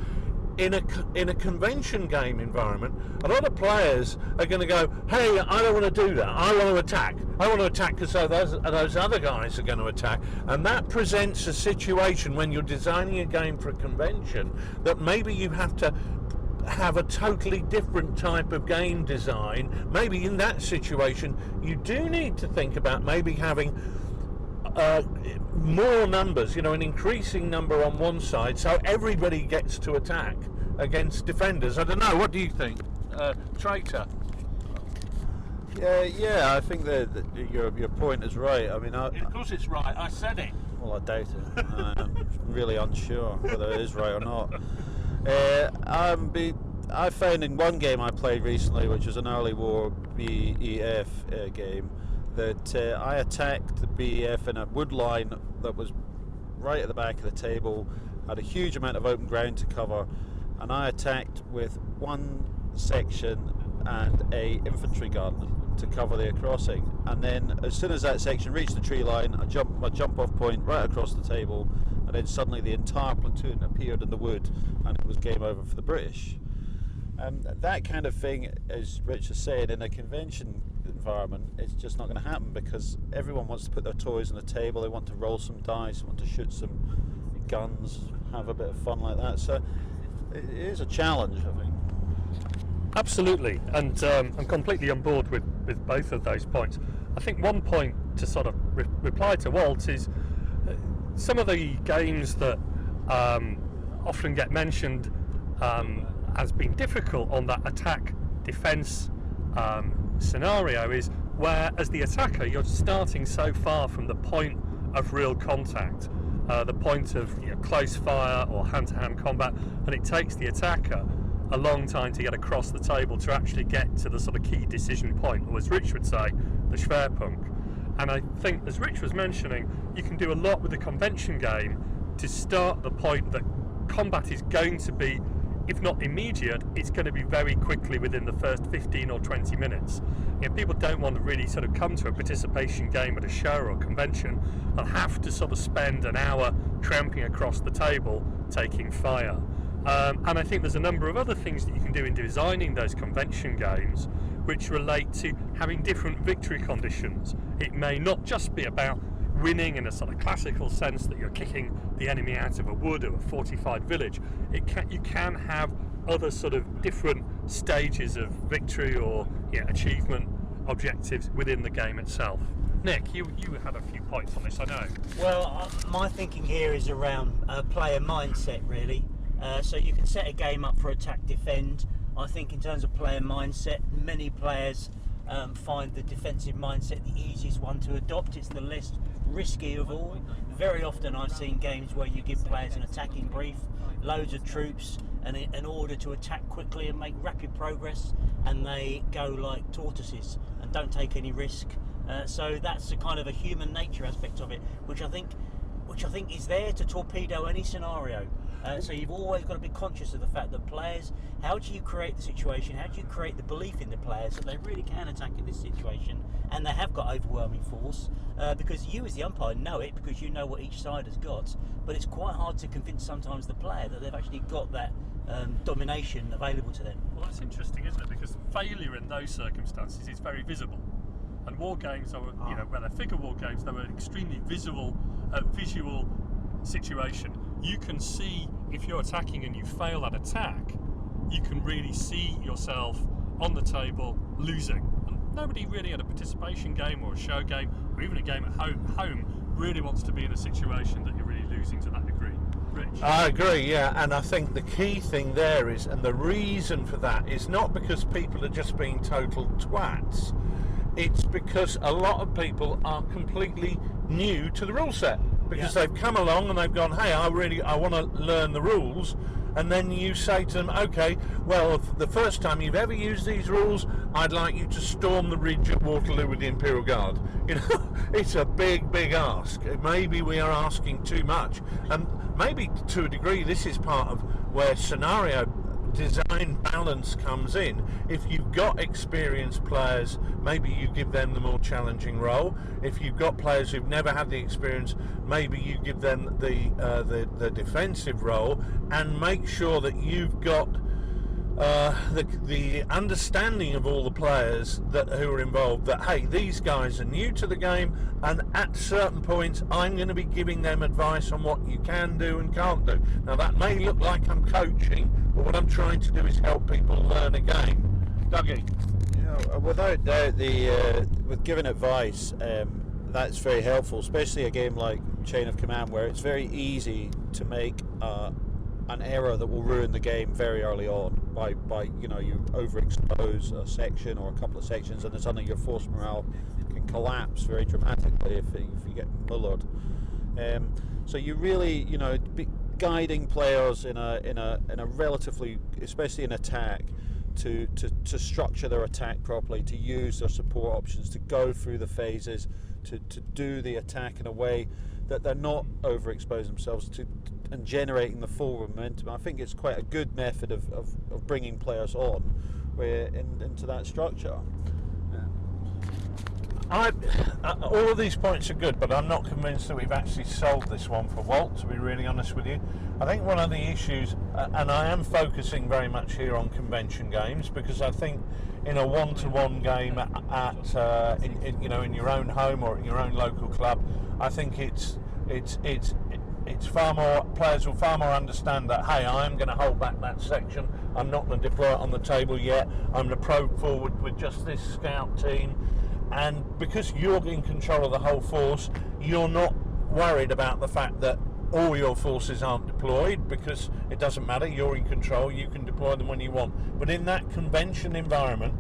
In a convention game environment, a lot of players are going to go, hey, I don't want to do that, I want to attack. I want to attack because those other guys are going to attack. And that presents a situation when you're designing a game for a convention that maybe you have to have a totally different type of game design. Maybe in that situation you do need to think about maybe having more numbers, an increasing number on one side, so everybody gets to attack against defenders. I don't know, what do you think, Traitor? Yeah, I think that your point is right. I mean, Of course it's right. I said it. well, I doubt it. I'm really unsure whether it is right or not. I found in one game I played recently, which was an early war BEF game, that I attacked the BEF in a wood line that was right at the back of the table, had a huge amount of open ground to cover, and I attacked with one section and a infantry gun to cover their crossing, and then as soon as that section reached the tree line, I jumped my jump off point right across the table, and then suddenly the entire platoon appeared in the wood, and it was game over for the British. That kind of thing, as Rich has said, in a convention environment, it's just not going to happen, because everyone wants to put their toys on the table, they want to roll some dice, want to shoot some guns, have a bit of fun like that. So it is a challenge, I think. Absolutely, and I'm completely on board with both of those points. I think one point to sort of reply to Walt is some of the games that often get mentioned as being difficult on that attack-defense scenario is where, as the attacker, you're starting so far from the point of real contact, the point of close fire or hand-to-hand combat, and it takes the attacker a long time to get across the table to actually get to the sort of key decision point, or as Rich would say, the Schwerpunkt. And I think, as Rich was mentioning, you can do a lot with the convention game to start the point that combat is going to be, if not immediate, it's going to be very quickly within the first 15 or 20 minutes. People don't want to really sort of come to a participation game at a show or a convention and have to sort of spend an hour tramping across the table taking fire. And I think there's a number of other things that you can do in designing those convention games which relate to having different victory conditions. It may not just be about winning in a sort of classical sense that you're kicking the enemy out of a wood or a fortified village. You can have other sort of different stages of victory or achievement objectives within the game itself. Nick, you had a few points on this, I know. Well, my thinking here is around player mindset, really. So you can set a game up for attack defend. I think in terms of player mindset, many players find the defensive mindset the easiest one to adopt. It's the least risky of all. Very often I've seen games where you give players an attacking brief, loads of troops, and in order to attack quickly and make rapid progress, and they go like tortoises and don't take any risk. So that's a kind of a human nature aspect of it, which I think is there to torpedo any scenario. So you've always got to be conscious of the fact that players, how do you create the situation, how do you create the belief in the players that they really can attack in this situation, and they have got overwhelming force, because you as the umpire know it, because you know what each side has got, but it's quite hard to convince sometimes the player that they've actually got that domination available to them. Well, that's interesting, isn't it? Because failure in those circumstances is very visible. And war games are, where they're figure war games, they're an extremely visual situation. You can see if you're attacking and you fail that attack, you can really see yourself on the table losing. And nobody really at a participation game or a show game or even a game at home really wants to be in a situation that you're really losing to that degree. Rich? I agree, yeah, and I think the key thing there is, and the reason for that is not because people are just being total twats, it's because a lot of people are completely new to the rule set, because they've come along and they've gone, hey, I want to learn the rules, and then you say to them, okay, well, the first time you've ever used these rules, I'd like you to storm the ridge at Waterloo with the Imperial Guard. It's a big ask. Maybe we are asking too much, and maybe to a degree this is part of where scenario design balance comes in. If you've got experienced players, maybe you give them the more challenging role. If you've got players who've never had the experience, maybe you give them the defensive role, and make sure that you've got the understanding of all the players who are involved, that hey, these guys are new to the game, and at certain points I'm going to be giving them advice on what you can do and can't do. Now that may look like I'm coaching, but what I'm trying to do is help people learn a game. Dougie? Without doubt, with giving advice, that's very helpful, especially a game like Chain of Command, where it's very easy to make a an error that will ruin the game very early on by you overexpose a section or a couple of sections, and then suddenly your force morale can collapse very dramatically if you get mullered. So you really, guiding players in a relatively, especially in attack, to structure their attack properly, to use their support options, to go through the phases, to do the attack in a way that they're not overexposing themselves to and generating the full momentum. I think it's quite a good method of bringing players on into that structure. All of these points are good, but I'm not convinced that we've actually solved this one for Walt, to be really honest with you. I think one of the issues, and I am focusing very much here on convention games, because I think in a one-to-one game in your own home or at your own local club, I think it's far more, players will far more understand that, hey, I'm going to hold back that section, I'm not going to deploy it on the table yet, I'm going to probe forward with just this scout team. And because you're in control of the whole force, you're not worried about the fact that all your forces aren't deployed, because it doesn't matter, you're in control, you can deploy them when you want. But in that convention environment,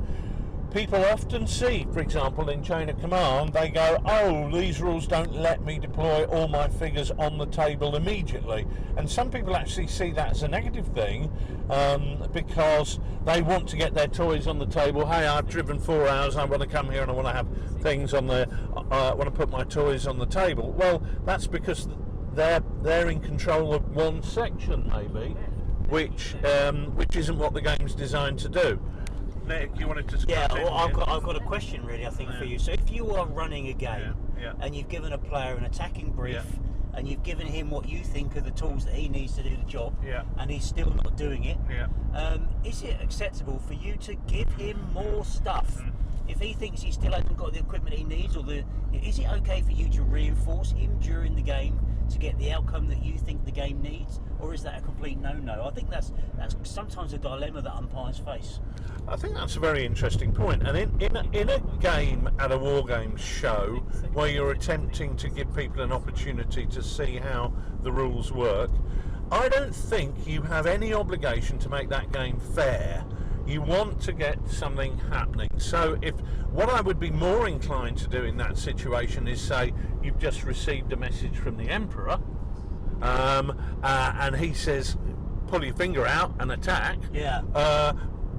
people often see, for example, in Chain of Command, they go, oh, these rules don't let me deploy all my figures on the table immediately. And some people actually see that as a negative thing, because they want to get their toys on the table. Hey, I've driven 4 hours, I want to come here and I want to have things on the, I want to put my toys on the table. Well, that's because they're in control of one section, maybe, which isn't what the game's designed to do. Nick, you wanted to... Yeah, well, I've got a question really, I think, for you. So if you are running a game and you've given a player an attacking brief and you've given him what you think are the tools that he needs to do the job, and he's still not doing it, is it acceptable for you to give him more stuff? If he thinks he still hasn't got the equipment he needs, is it okay for you to reinforce him during the game to get the outcome that you think the game needs, or is that a complete no-no? I think that's sometimes a dilemma that umpires face. I think that's a very interesting point. And in a game at a war games show where you're attempting to give people an opportunity to see how the rules work, I don't think you have any obligation to make that game fair. You want to get something happening. So what I would be more inclined to do in that situation is say, you've just received a message from the Emperor, and he says, pull your finger out and attack.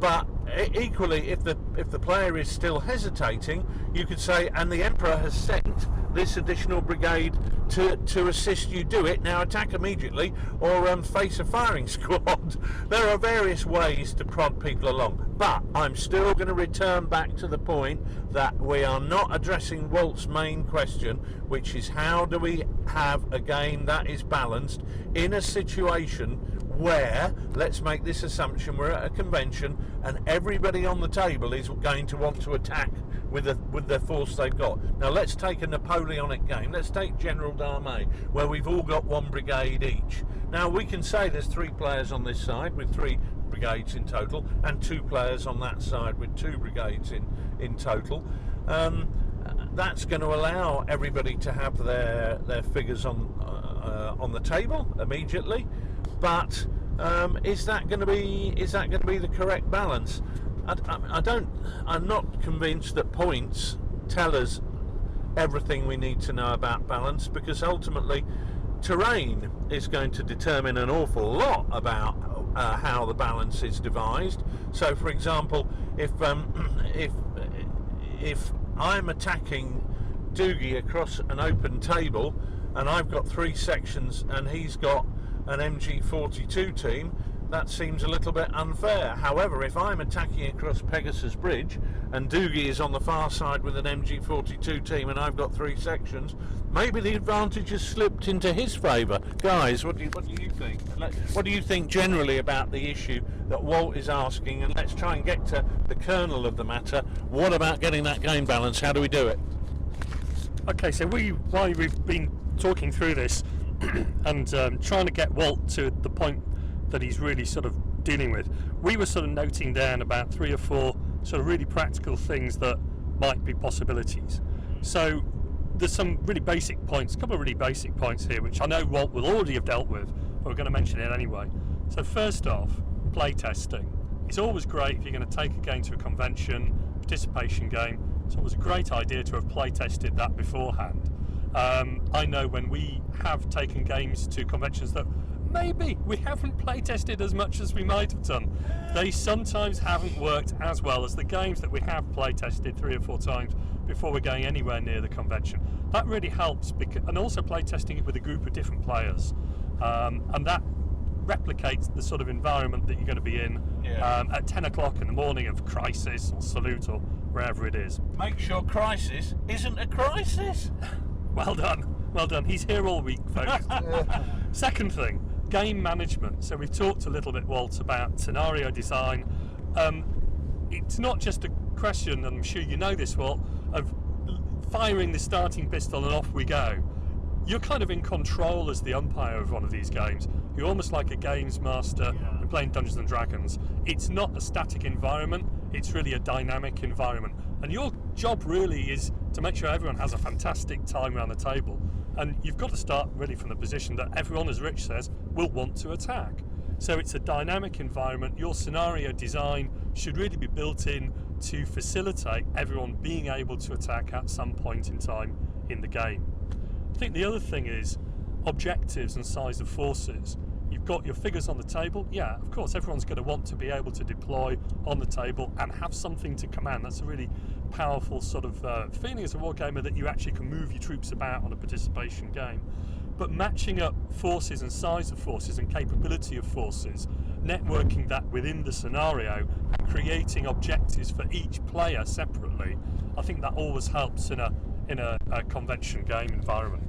But equally, if the player is still hesitating, you could say, and the Emperor has sent this additional brigade to assist you do it, now attack immediately, or face a firing squad. There are various ways to prod people along, but I'm still going to return back to the point that we are not addressing Walt's main question, which is how do we have a game that is balanced in a situation where, let's make this assumption, we're at a convention and everybody on the table is going to want to attack with the force they've got. Now let's take a Napoleonic game. Let's take General d'Armée, where we've all got one brigade each. Now we can say there's 3 players on this side with 3 brigades in total, and 2 players on that side with 2 brigades in total. That's going to allow everybody to have their figures on the table immediately. But is that going to be the correct balance? I'm not convinced that points tell us everything we need to know about balance, because ultimately terrain is going to determine an awful lot about how the balance is devised. So, for example, if I'm attacking Doogie across an open table and I've got 3 sections and he's got an MG42 team, that seems a little bit unfair. However, if I'm attacking across Pegasus Bridge and Doogie is on the far side with an MG42 team and I've got 3 sections, maybe the advantage has slipped into his favour. Guys, what do you think? What do you think generally about the issue that Walt is asking? And let's try and get to the kernel of the matter. What about getting that game balance? How do we do it? Okay, so while we've been talking through this and trying to get Walt to the point that he's really sort of dealing with, we were sort of noting down about 3 or 4 sort of really practical things that might be possibilities. So there's some really basic points, a couple of really basic points here, which I know Walt will already have dealt with, but we're going to mention it anyway. So first off, playtesting. It's always great if you're going to take a game to a convention, participation game. It's always a great idea to have playtested that beforehand. I know when we have taken games to conventions that maybe we haven't playtested as much as we might have done. They sometimes haven't worked as well as the games that we have playtested 3 or 4 times before we're going anywhere near the convention. That really helps, and also playtesting it with a group of different players, and that replicates the sort of environment that you're going to be in at 10 o'clock in the morning of Crisis or Salute or wherever it is. Make sure Crisis isn't a crisis. Well done. He's here all week, folks. Second thing, game management. So we've talked a little bit, Walt, about scenario design. It's not just a question, and I'm sure you know this, Walt, of firing the starting pistol and off we go. You're kind of in control as the umpire of one of these games. You're almost like a games master and playing Dungeons and Dragons. It's not a static environment, it's really a dynamic environment. And your job really is to make sure everyone has a fantastic time around the table. And you've got to start really from the position that everyone, as Rich says, will want to attack. So it's a dynamic environment. Your scenario design should really be built in to facilitate everyone being able to attack at some point in time in the game. I think the other thing is objectives and size of forces. You've got your figures on the table. Yeah, of course, everyone's going to want to be able to deploy on the table and have something to command. That's a really powerful sort of feeling as a wargamer, that you actually can move your troops about on a participation game. But matching up forces and size of forces and capability of forces, networking that within the scenario and creating objectives for each player separately, I think that always helps in a convention game environment.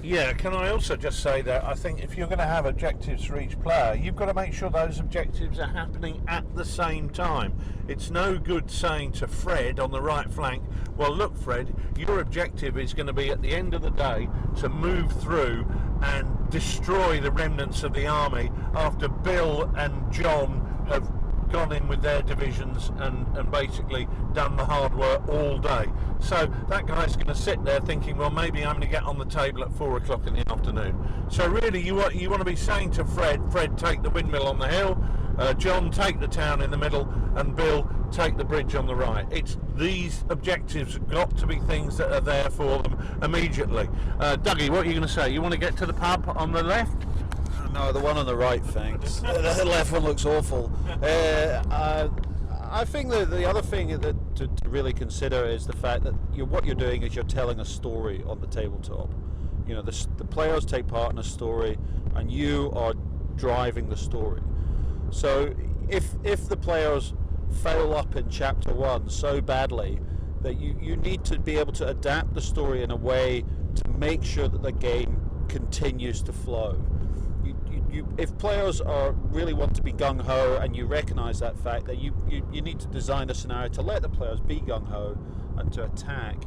Yeah, can I also just say that I think if you're going to have objectives for each player, you've got to make sure those objectives are happening at the same time. It's no good saying to Fred on the right flank, well look Fred, your objective is going to be at the end of the day to move through and destroy the remnants of the army after Bill and John have gone in with their divisions and basically done the hard work all day. So that guy's going to sit there thinking, well, maybe I'm going to get on the table at 4 o'clock in the afternoon. So really you want to be saying to Fred, take the windmill on the hill, John, take the town in the middle, and Bill, take the bridge on the right. It's these objectives have got to be things that are there for them immediately. Dougie, what are you going to say? You want to get to the pub on the left? No, the one on the right, thanks. The left one looks awful. I think that the other thing that to really consider is the fact that what you're doing is you're telling a story on the tabletop. You know, the players take part in a story, and you are driving the story. So if the players fail up in chapter 1 so badly that you need to be able to adapt the story in a way to make sure that the game continues to flow. If players really want to be gung-ho, and you recognise that fact, that you need to design a scenario to let the players be gung-ho and to attack,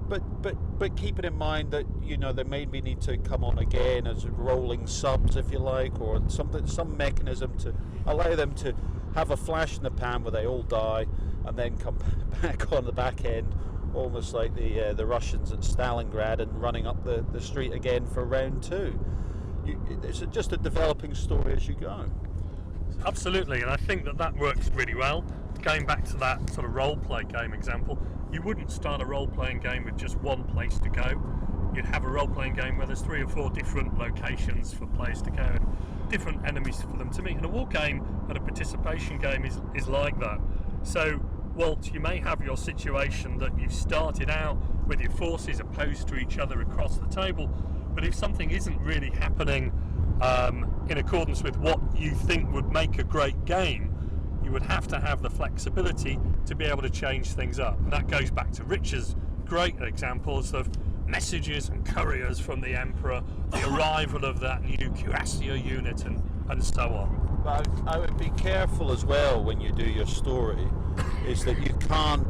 but keep it in mind that they maybe need to come on again as rolling subs, if you like, or some mechanism to allow them to have a flash in the pan where they all die and then come back on the back end, almost like the Russians at Stalingrad, and running up the street again for round 2. It's just a developing story as you go. Absolutely, and I think that works really well. Going back to that sort of role-play game example, you wouldn't start a role-playing game with just one place to go. You'd have a role-playing game where there's 3 or 4 different locations for players to go, and different enemies for them to meet. And a war game and a participation game is like that. So, Walt, you may have your situation that you've started out with your forces opposed to each other across the table, but if something isn't really happening in accordance with what you think would make a great game, you would have to have the flexibility to be able to change things up. And that goes back to Richard's great examples of messages and couriers from the Emperor, the arrival of that new cuirassier unit, and so on. But I would be careful as well when you do your story, is that you can't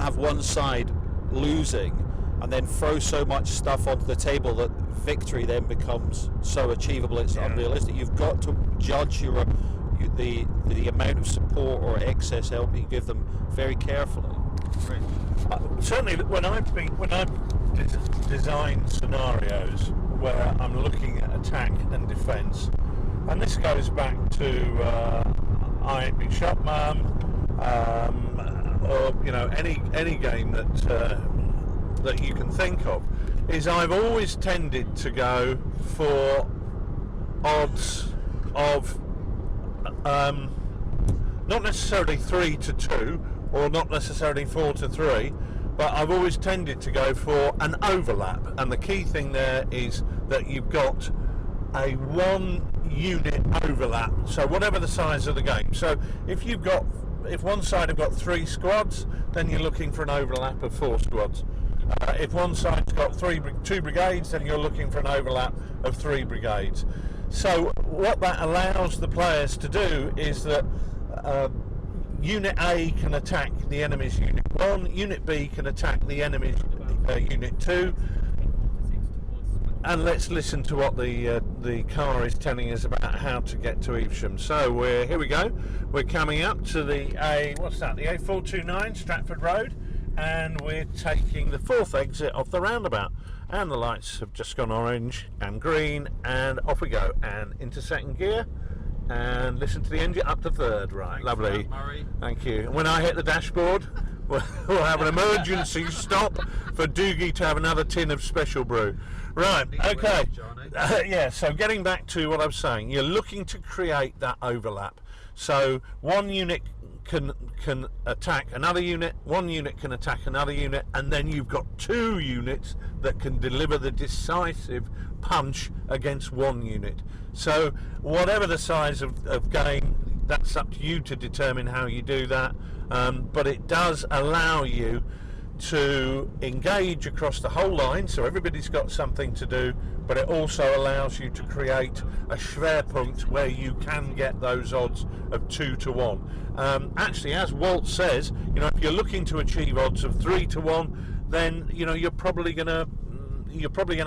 have one side losing and then throw so much stuff onto the table that victory then becomes so achievable it's unrealistic. You've got to judge the amount of support or excess help you give them very carefully. Certainly, when I've designed scenarios where I'm looking at attack and defence, and this goes back to I Ain't Been Shot Mum, or any game that you can think of, is I've always tended to go for odds of not necessarily 3 to 2 or not necessarily 4 to 3, but I've always tended to go for an overlap, and the key thing there is that you've got a 1 unit overlap, so whatever the size of the game. So if one side have got 3 squads, then you're looking for an overlap of 4 squads. If one side's got 2 brigades, then you're looking for an overlap of 3 brigades. So what that allows the players to do is that Unit A can attack the enemy's Unit 1, Unit B can attack the enemy's Unit 2, and let's listen to what the car is telling us about how to get to Evesham. So here we go. We're coming up to the A429 Stratford Road, and we're taking the 4th exit off the roundabout, and the lights have just gone orange and green, and off we go, and into 2nd gear, and listen to the engine up to 3rd. Right, thanks, lovely. Thank you. And when I hit the dashboard, we'll have an emergency stop for Doogie to have another tin of special brew. Right, okay. Yeah, so getting back to what I was saying, you're looking to create that overlap. So one unit can attack another unit, one unit can attack another unit, and then you've got 2 units that can deliver the decisive punch against 1 unit. So whatever the size of game, that's up to you to determine how you do that, but it does allow you to engage across the whole line, so everybody's got something to do, but it also allows you to create a Schwerpunkt where you can get those odds of 2 to 1. Actually, as Walt says, if you're looking to achieve odds of 3 to 1, then you're probably going to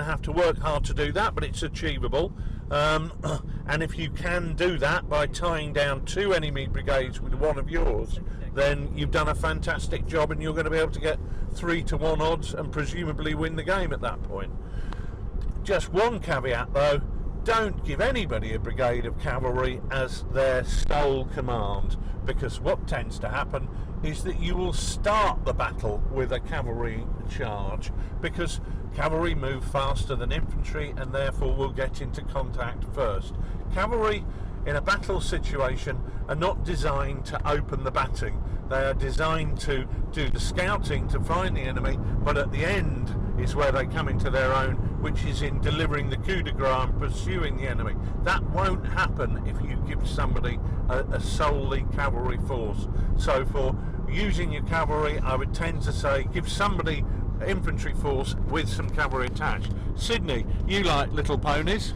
have to work hard to do that, but it's achievable. And if you can do that by tying down 2 enemy brigades with 1 of yours, then you've done a fantastic job, and you're going to be able to get 3 to 1 odds and presumably win the game at that point. Just one caveat though, don't give anybody a brigade of cavalry as their sole command, because what tends to happen is that you will start the battle with a cavalry charge, because cavalry move faster than infantry and therefore will get into contact first. Cavalry in a battle situation are not designed to open the batting. They are designed to do the scouting to find the enemy, but at the end is where they come into their own, which is in delivering the coup de grace and pursuing the enemy. That won't happen if you give somebody a solely cavalry force. So for using your cavalry, I would tend to say give somebody infantry force with some cavalry attached. Sydney, you like little ponies?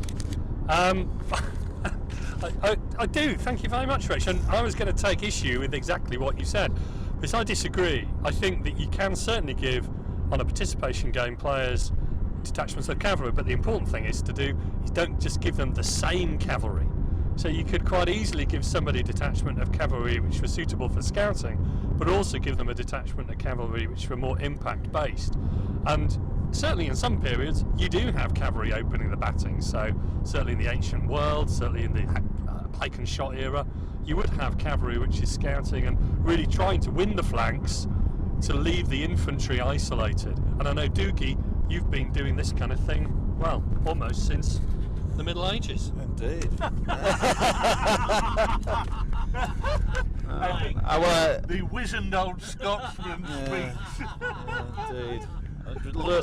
I do, thank you very much, Rich. And I was going to take issue with exactly what you said, because I disagree. I think that you can certainly give, on a participation game, players detachments of cavalry, but the important thing is don't just give them the same cavalry. So you could quite easily give somebody a detachment of cavalry which was suitable for scouting, but also give them a detachment of cavalry which were more impact based. And certainly in some periods you do have cavalry opening the batting, so certainly in the ancient world, certainly in the pike and shot era, you would have cavalry which is scouting and really trying to win the flanks to leave the infantry isolated. And I know, Doogie, you've been doing this kind of thing, well, almost since the Middle Ages. Indeed. The wizened old Scotsman speaks. Indeed.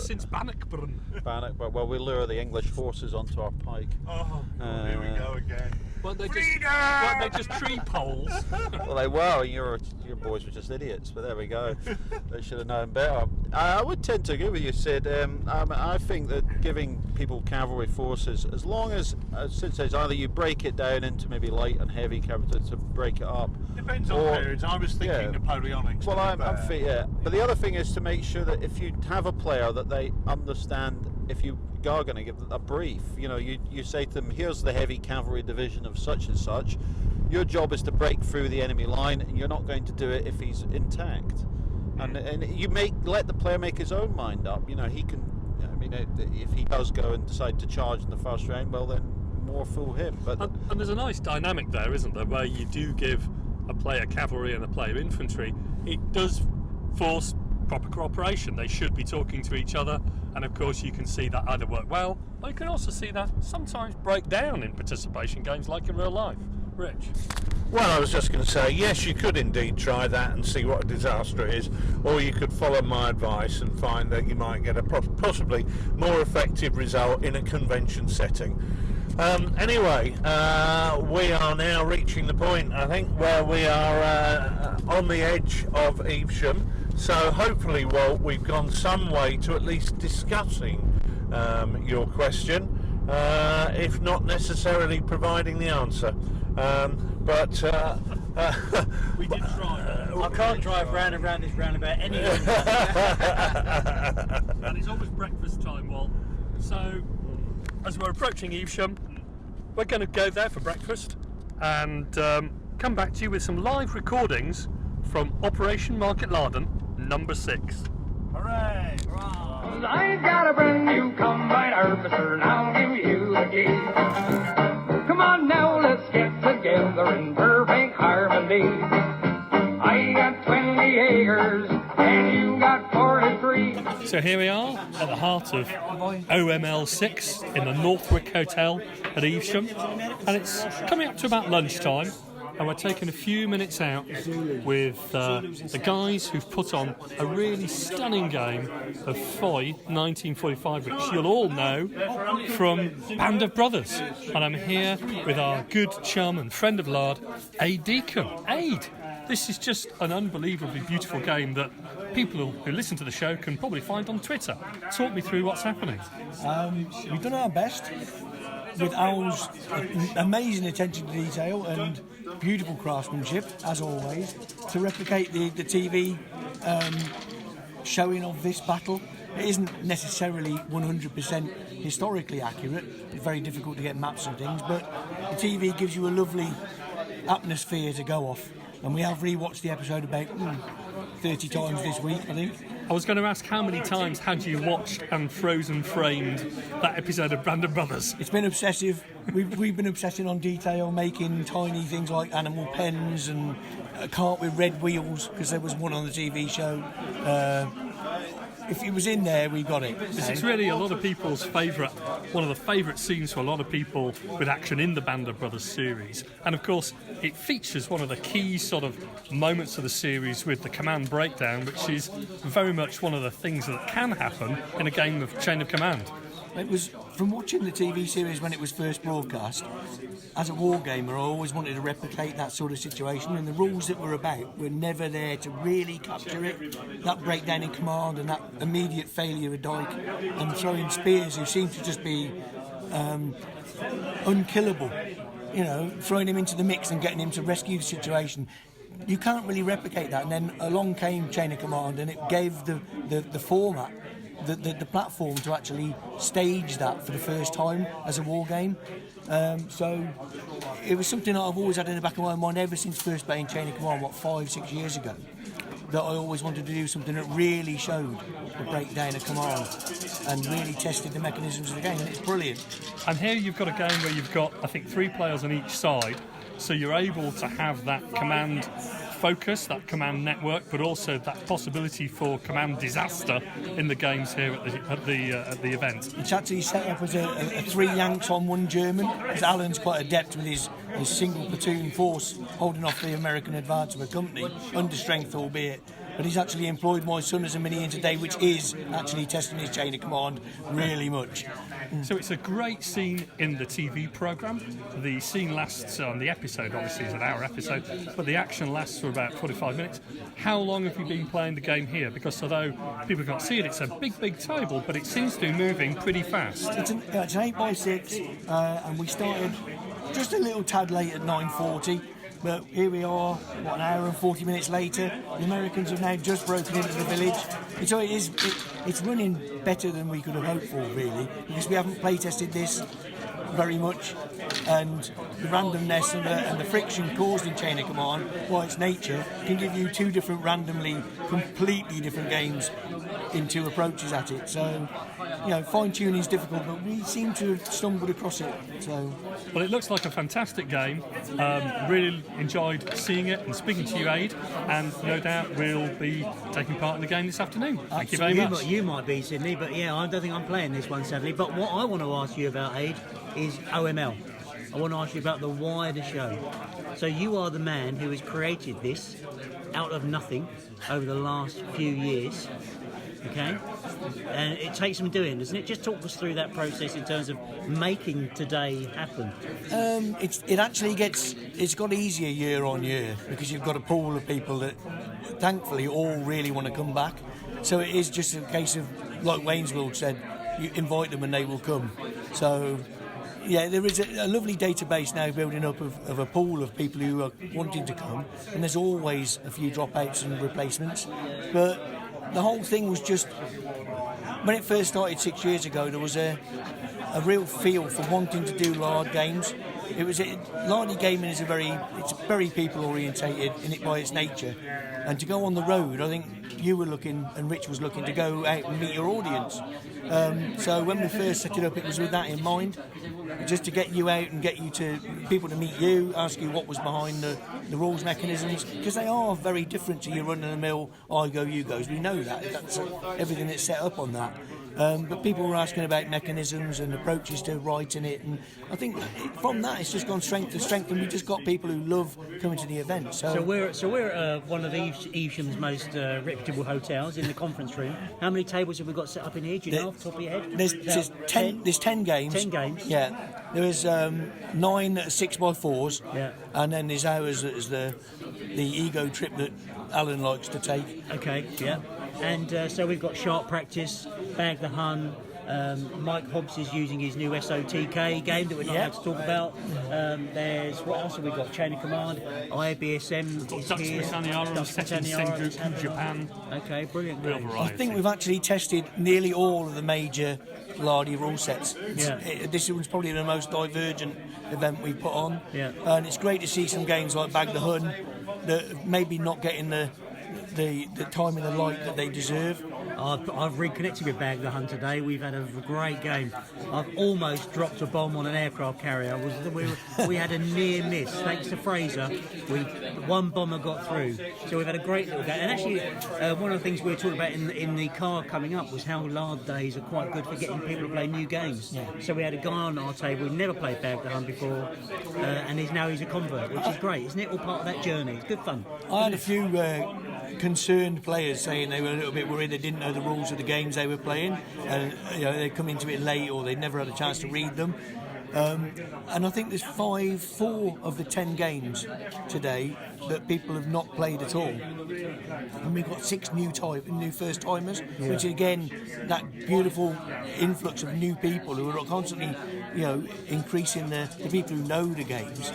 Since Bannockburn. Well, we lure the English horses onto our pike. Oh, here we go again. Weren't they just tree poles? Well, they were. Your boys were just idiots, but there we go. They should have known better. I would tend to agree with you, Sid. I think that giving people cavalry forces, as long as Sid says, either you break it down into maybe light and heavy cavalry to break it up. Depends on periods. I was thinking Napoleonics. Well, I'm yeah. But the other thing is to make sure that if you have a player that they understand, if you are going to give them a brief, you say to them, here's the heavy cavalry division of such and such. Your job is to break through the enemy line, and you're not going to do it if he's intact. And you let the player make his own mind up. He can. I mean, if he does go and decide to charge in the first round, well then more fool him. But and there's a nice dynamic there, isn't there, where you do give a player cavalry and a player infantry. It does force proper cooperation. They should be talking to each other, and of course you can see that either work well, or you can also see that sometimes break down in participation games like in real life. Rich? Well, I was just going to say, yes, you could indeed try that and see what a disaster it is, or you could follow my advice and find that you might get a possibly more effective result in a convention setting. Anyway, we are now reaching the point, I think, where we are on the edge of Evesham. So hopefully, Walt, we've gone some way to at least discussing your question, if not necessarily providing the answer. But we did try. I can't drive round and round this roundabout anyway. And it's almost breakfast time, Walt. So, as we're approaching Evesham, we're going to go there for breakfast and come back to you with some live recordings from Operation Market Larden number 6. Hooray! I got a brand new combine harvester and I'll give you the key. Come on now, let's get together in perfect harmony. I got 20 acres and you got 43. So here we are at the heart of OML 6 in the Northwick Hotel at Evesham, and it's coming up to about lunchtime. And we're taking a few minutes out with the guys who've put on a really stunning game of Foy 1945, which you'll all know from Band of Brothers. And I'm here with our good chum and friend of Lard, Aid Deacon. Aid, this is just an unbelievably beautiful game that people who listen to the show can probably find on Twitter. Talk me through what's happening. We've done our best with Al's amazing attention to detail and beautiful craftsmanship, as always, to replicate the TV showing of this battle. It isn't necessarily 100% historically accurate. It's very difficult to get maps and things, but the TV gives you a lovely atmosphere to go off. And we have rewatched the episode about 30 times this week, I think. I was going to ask, how many times had you watched and frozen framed that episode of Band of Brothers? It's been obsessive. We've been obsessing on detail, making tiny things like animal pens and a cart with red wheels, because there was one on the TV show. If it was in there, we got it. It's really a lot of people's favourite, one of the favourite scenes for a lot of people with action in the Band of Brothers series. And of course, it features one of the key sort of moments of the series with the command breakdown, which is very much one of the things that can happen in a game of Chain of Command. It was from watching the TV series when it was first broadcast. As a wargamer, I always wanted to replicate that sort of situation, and the rules that were about were never there to really capture it. That breakdown in command and that immediate failure of Dyke and throwing spears who seemed to just be unkillable. You know, throwing him into the mix and getting him to rescue the situation. You can't really replicate that. And then along came Chain of Command, and it gave the format, the platform to actually stage that for the first time as a war game. So it was something that I've always had in the back of my mind ever since first playing Chain of Command, 5-6 years ago, that I always wanted to do something that really showed the breakdown of command and really tested the mechanisms of the game, and it's brilliant. And here you've got a game where you've got, I think, 3 players on each side, so you're able to have that command focus, that command network, but also that possibility for command disaster in the games here at the event. It's actually set up as a 3 Yanks on 1 German, because Alan's quite adept with his single platoon force holding off the American advance of a company, under strength albeit. But he's actually employed my son as a mini-in today, which is actually testing his chain of command really much. So it's a great scene in the TV programme. The scene lasts on the episode, obviously it's an hour episode, but the action lasts for about 45 minutes. How long have you been playing the game here? Because although people can't see it, it's a big table, but it seems to be moving pretty fast. It's an 8x6, and we started just a little tad late at 9:40. But here we are, an hour and 40 minutes later. The Americans have now just broken into the village. So it's running better than we could have hoped for, really, because we haven't play tested this very much, and the randomness and the friction caused in Chain of Command, by its nature, can give you 2 different randomly completely different games into approaches at it. So, fine tuning is difficult, but we seem to have stumbled across it. So, well, it looks like a fantastic game. Really enjoyed seeing it and speaking to you, Aid, and no doubt we'll be taking part in the game this afternoon. Thank you very much. You might be, Sydney, but I don't think I'm playing this one, sadly. But what I want to ask you about, Aid, is OML. I want to ask you about the wider show. So you are the man who has created this out of nothing over the last few years, okay? And it takes some doing, doesn't it? Just talk us through that process in terms of making today happen. It actually it's got easier year on year because you've got a pool of people that thankfully all really want to come back. So it is just a case of, like Wayne's World said, you invite them and they will come. So yeah, there is a lovely database now building up of a pool of people who are wanting to come, and there's always a few dropouts and replacements. But the whole thing was just, when it first started 6 years ago, there was a real feel for wanting to do Lardy Games. Lardy Gaming is it's very people orientated in it by its nature, and to go on the road, I think you were looking and Rich was looking to go out and meet your audience. So when we first set it up, it was with that in mind, just to get you out and get people to meet you, ask you what was behind the rules mechanisms, because they are very different to your run-of-the-mill I go, you goes. We know that's everything that's set up on that. But people were asking about mechanisms and approaches to writing it, and I think from that it's just gone strength to strength, and we just got people who love coming to the event. So we're at one of Evesham's most reputable hotels in the conference room. How many tables have we got set up in here? Do you know off the top of your head? There's 10 games. 10 games. Yeah. There is 9 6x4s. Yeah. And then there's ours that is the ego trip that Alan likes to take. Okay. Yeah. And so we've got sharp practice, bag the hun. Mike Hobbs is using his new SOTK game that we're not allowed to talk about. There's what else have we got? Chain of Command, IBSM is here. Senju, Japan. Okay, brilliant. I think we've actually tested nearly all of the major Lardy rule sets. This was probably the most divergent event we put on. Yeah. And it's great to see some games like Bag the Hun that maybe not getting the time in the light that they deserve. I've reconnected with Bag the Hun today. We've had a great game. I've almost dropped a bomb on an aircraft carrier. We had a near miss. Thanks to Fraser, one bomber got through. So we've had a great little game. And actually, one of the things we were talking about in the car coming up was how Lard days are quite good for getting people to play new games. Yeah. So we had a guy on our table who never played Bag the Hun before, and he's a convert, which is great. Isn't it all part of that journey? It's good fun. I had a few concerned players saying they were a little bit worried they didn't know the rules of the games they were playing, and they'd come into it late or they'd never had a chance to read them. And I think there's 4 of the 10 games today that people have not played at all, and we've got 6 new first timers, which again, that beautiful influx of new people who are constantly increasing the people who know the games.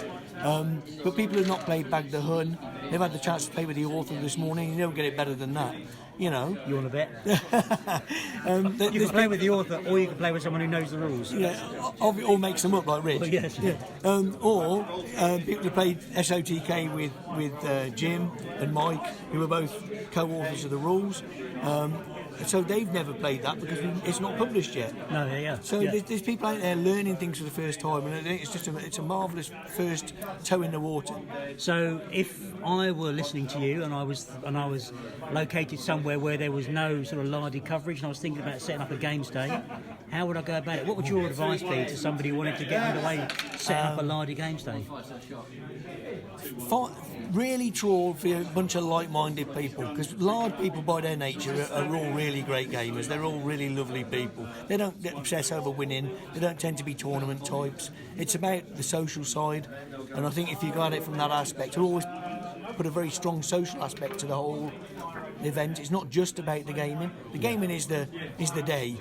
But people who've not played Bag the Hun, they've had the chance to play with the author this morning. You don't get it better than that. You want to bet? You can play with the author, or you can play with someone who knows the rules. Yeah, or makes them up like Rich. Well, yes. Yeah. Or people who played SOTK with Jim and Mike, who are both co-authors of the rules. So they've never played that because it's not published yet. No, yeah. So there's people out there learning things for the first time, and I think it's a marvellous first toe in the water. So if I were listening to you and I was located somewhere where there was no sort of Lardy coverage, and I was thinking about setting up a games day, how would I go about it? What would your advice be to somebody who wanted to get underway setting up a Lardy games day? Really trawl for a bunch of like-minded people, because Lardy people by their nature are all really great gamers. They're all really lovely people. They don't get obsessed over winning. They don't tend to be tournament types. It's about the social side, and I think if you go at it from that aspect, you always put a very strong social aspect to the whole event. It's not just about the gaming. The gaming is the day.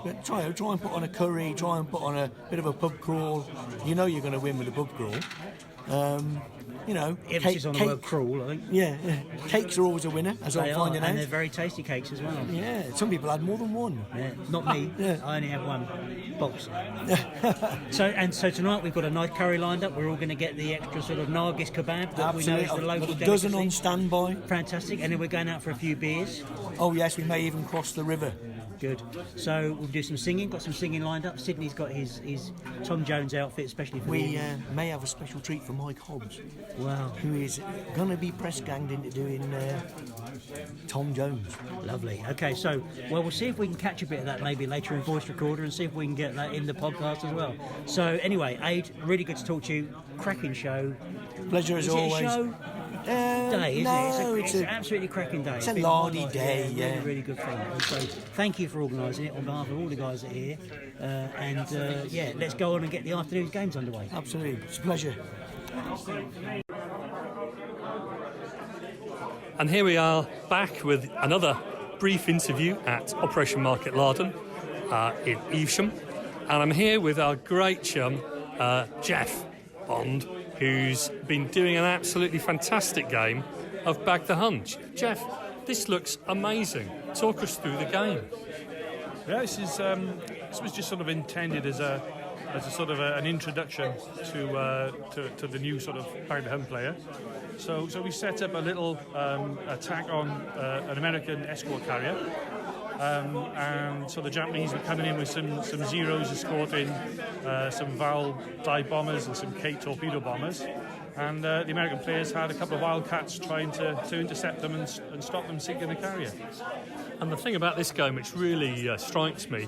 But try and put on a curry, try and put on a bit of a pub crawl. You know you're going to win with a pub crawl. You know, emphasis on the word cruel, I think. Yeah, cakes are always a winner, as I'm finding out. And they're very tasty cakes as well. Yeah, some people had more than one. Yeah, not me. I only have one box. So tonight we've got a nice curry lined up. We're all going to get the extra sort of Nargis kebab that we know is the local delicacy. A dozen on standby. Fantastic. And then we're going out for a few beers. Oh yes, we may even cross the river. Good. So we'll do some singing. Got some singing lined up. Sydney's got his Tom Jones outfit, especially for we may have a special treat for Mike Hobbs. Wow. Who is going to be press ganged into doing Tom Jones. Lovely. Okay, so we'll see if we can catch a bit of that maybe later in voice recorder and see if we can get that in the podcast as well. So anyway, Aid, really good to talk to you. Cracking show. Pleasure as always. Is it a show? Day, isn't no, it? It's an absolutely cracking day. It's a lardy day, Really, really good fun. And so thank you for organising it on behalf of all the guys that are here. Let's go on and get the afternoon's games underway. Absolutely. It's a pleasure. And here we are back with another brief interview at Operation Market Larden in Evesham. And I'm here with our great chum, Jeff Bond, who's been doing an absolutely fantastic game of Bag the Hunt. Jeff, this looks amazing. Talk us through the game. Yeah, this was just sort of intended as a sort of an introduction to the new sort of Bag the Hunt player. So we set up a little attack on an American escort carrier. And so the Japanese were coming in with some Zeros escorting some Val dive bombers and some Kate torpedo bombers. And the American players had a couple of Wildcats trying to intercept them and stop them sinking the carrier. And the thing about this game which really strikes me,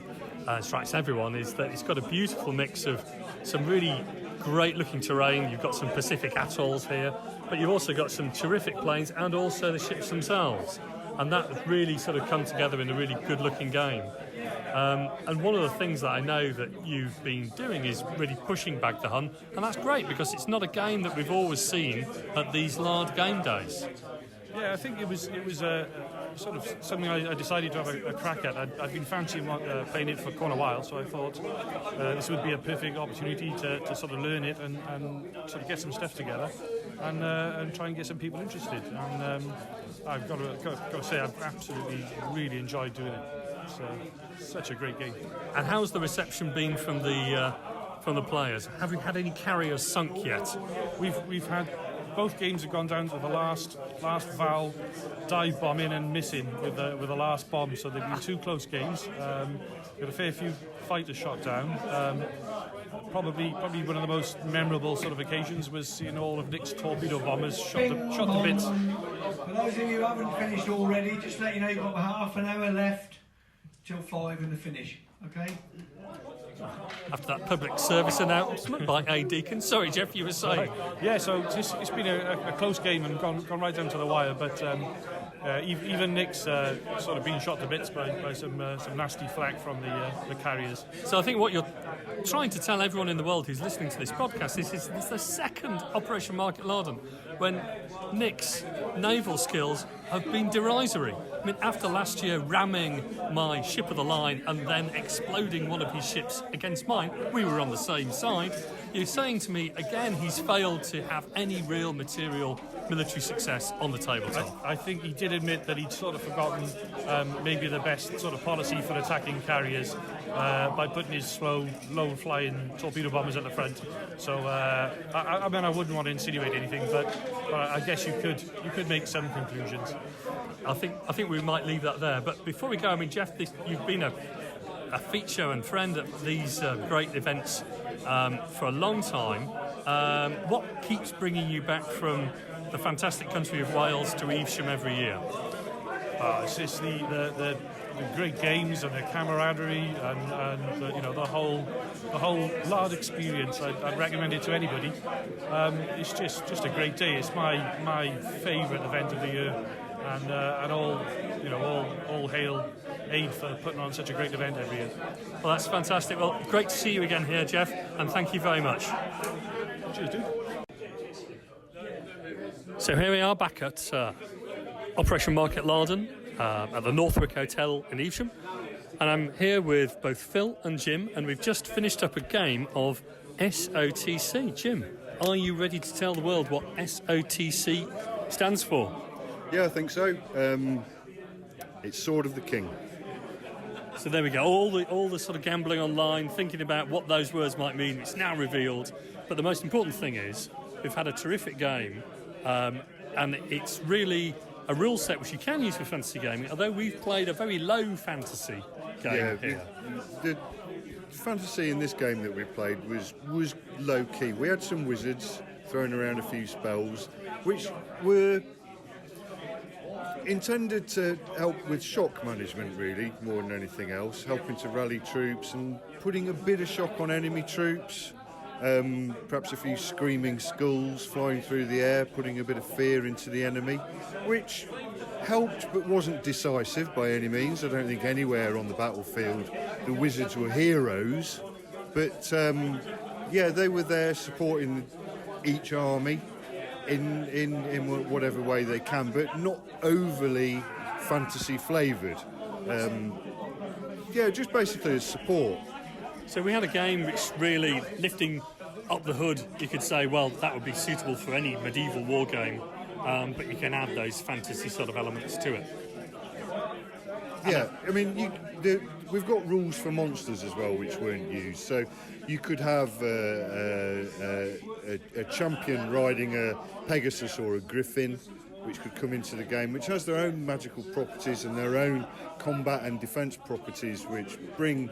strikes everyone, is that it's got a beautiful mix of some really great looking terrain. You've got some Pacific atolls here, but you've also got some terrific planes and also the ships themselves. And that really sort of come together in a really good-looking game. And one of the things that I know that you've been doing is really pushing Bag the Hunt, and that's great because it's not a game that we've always seen at these Lard game days. Yeah, I think it was sort of something I decided to have a crack at. I'd been fancying playing it for quite a while, so I thought this would be a perfect opportunity to sort of learn it and sort of get some stuff together and try and get some people interested. And I've got to say, I've absolutely really enjoyed doing it. It's such a great game. And how's the reception been from the players? Have we had any carriers sunk yet? We've had. Both games have gone down to the last Val dive bombing and missing with the last bomb, so they've been two close games. Got a fair few fighters shot down. Probably one of the most memorable sort of occasions was seeing all of Nick's torpedo bombers shot to bits. For those of you who haven't finished already, just let you know you've got about half an hour left till 5 in the finish. Okay. After that public service announcement by A. Deacon. Sorry, Jeff, you were saying. Yeah, so it's been a close game and gone right down to the wire, but even Nick's sort of being shot to bits by some nasty flak from the carriers. So I think what you're trying to tell everyone in the world who's listening to this podcast is this is the second Operation Market Larden when Nick's naval skills have been derisory. I mean, after last year ramming my ship of the line and then exploding one of his ships against mine, we were on the same side. You're saying to me, again, he's failed to have any real material military success on the tabletop. I think he did admit that he'd sort of forgotten maybe the best sort of policy for attacking carriers by putting his slow, low-flying torpedo bombers at the front. So, I mean, I wouldn't want to insinuate anything, but I guess you could make some conclusions. I think we might leave that there. But before we go, I mean, Jeff, you've been a feature and friend at these great events for a long time. What keeps bringing you back from the fantastic country of Wales to Evesham every year? It's just the great games and the camaraderie and the whole Lard experience. I'd recommend it to anybody. It's just a great day. It's my favourite event of the year, and all hail Aid for putting on such a great event every year. Well, that's fantastic. Well, great to see you again here, Jeff, and thank you very much. Cheers, dude. So here we are back at Operation Market Larden at the Northwick Hotel in Evesham, and I'm here with both Phil and Jim, and we've just finished up a game of SOTC. Jim, are you ready to tell the world what SOTC stands for? Yeah, I think so. It's Sword of the King. So there we go. All the sort of gambling online, thinking about what those words might mean. It's now revealed. But the most important thing is we've had a terrific game, and it's really a rule set which you can use for fantasy gaming. Although we've played a very low fantasy game here. The fantasy in this game that we played was low key. We had some wizards throwing around a few spells, which were intended to help with shock management, really, more than anything else, helping to rally troops and putting a bit of shock on enemy troops, perhaps a few screaming skulls flying through the air, putting a bit of fear into the enemy, which helped but wasn't decisive by any means. I don't think anywhere on the battlefield the wizards were heroes, but they were there supporting each army in whatever way they can, but not overly fantasy flavoured. Just basically as support. So we had a game which really, lifting up the hood, you could say, well, that would be suitable for any medieval war game, but you can add those fantasy sort of elements to it. Yeah, I mean, we've got rules for monsters as well, which weren't used. So you could have a champion riding a Pegasus or a Griffin, which could come into the game, which has their own magical properties and their own combat and defence properties, which bring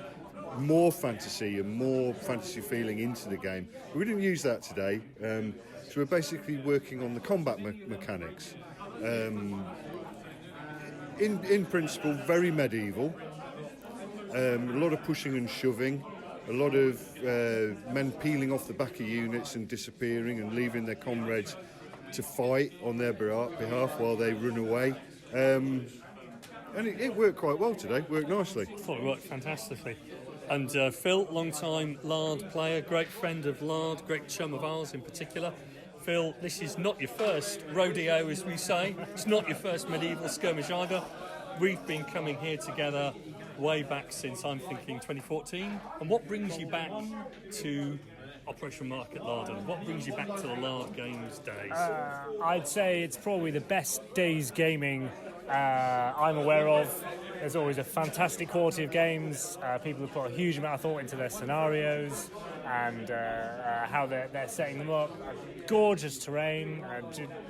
more fantasy and more fantasy feeling into the game. We didn't use that today, so we're basically working on the combat mechanics. In principle, very medieval. A lot of pushing and shoving, a lot of men peeling off the back of units and disappearing and leaving their comrades to fight on their behalf while they run away. And it worked quite well today, worked nicely. I thought it worked fantastically. And Phil, long-time Lard player, great friend of Lard, great chum of ours in particular. Phil, this is not your first rodeo, as we say. It's not your first medieval skirmish either. We've been coming here together way back since, I'm thinking, 2014. And what brings you back to Operation Market Larden? What brings you back to the Lard Games days? I'd say it's probably the best days gaming I'm aware of. There's always a fantastic quality of games. People have put a huge amount of thought into their scenarios and how they're setting them up. Gorgeous terrain.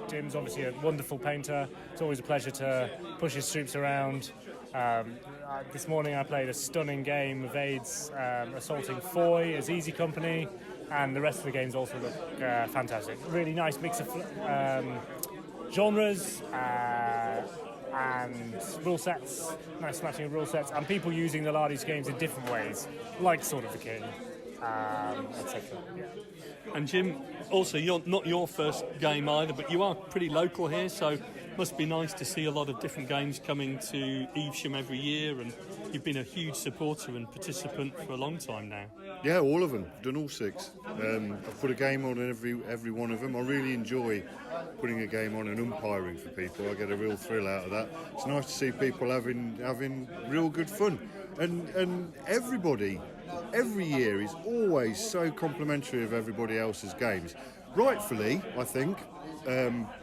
Jim's obviously a wonderful painter. It's always a pleasure to push his troops around. This morning I played a stunning game of Aids assaulting Foy as Easy Company, and the rest of the games also look fantastic. Really nice mix of genres and rule sets, nice matching of rule sets, and people using the Lardy's games in different ways, like Sword of the King, etc. Yeah. And Jim, also, you're not your first game either, but you are pretty local here, so must be nice to see a lot of different games coming to Evesham every year, and you've been a huge supporter and participant for a long time now. Yeah, all of them. Done all 6. I've put a game on in every one of them. I really enjoy putting a game on and umpiring for people. I get a real thrill out of that. It's nice to see people having real good fun, and everybody every year is always so complimentary of everybody else's games. Rightfully, I think,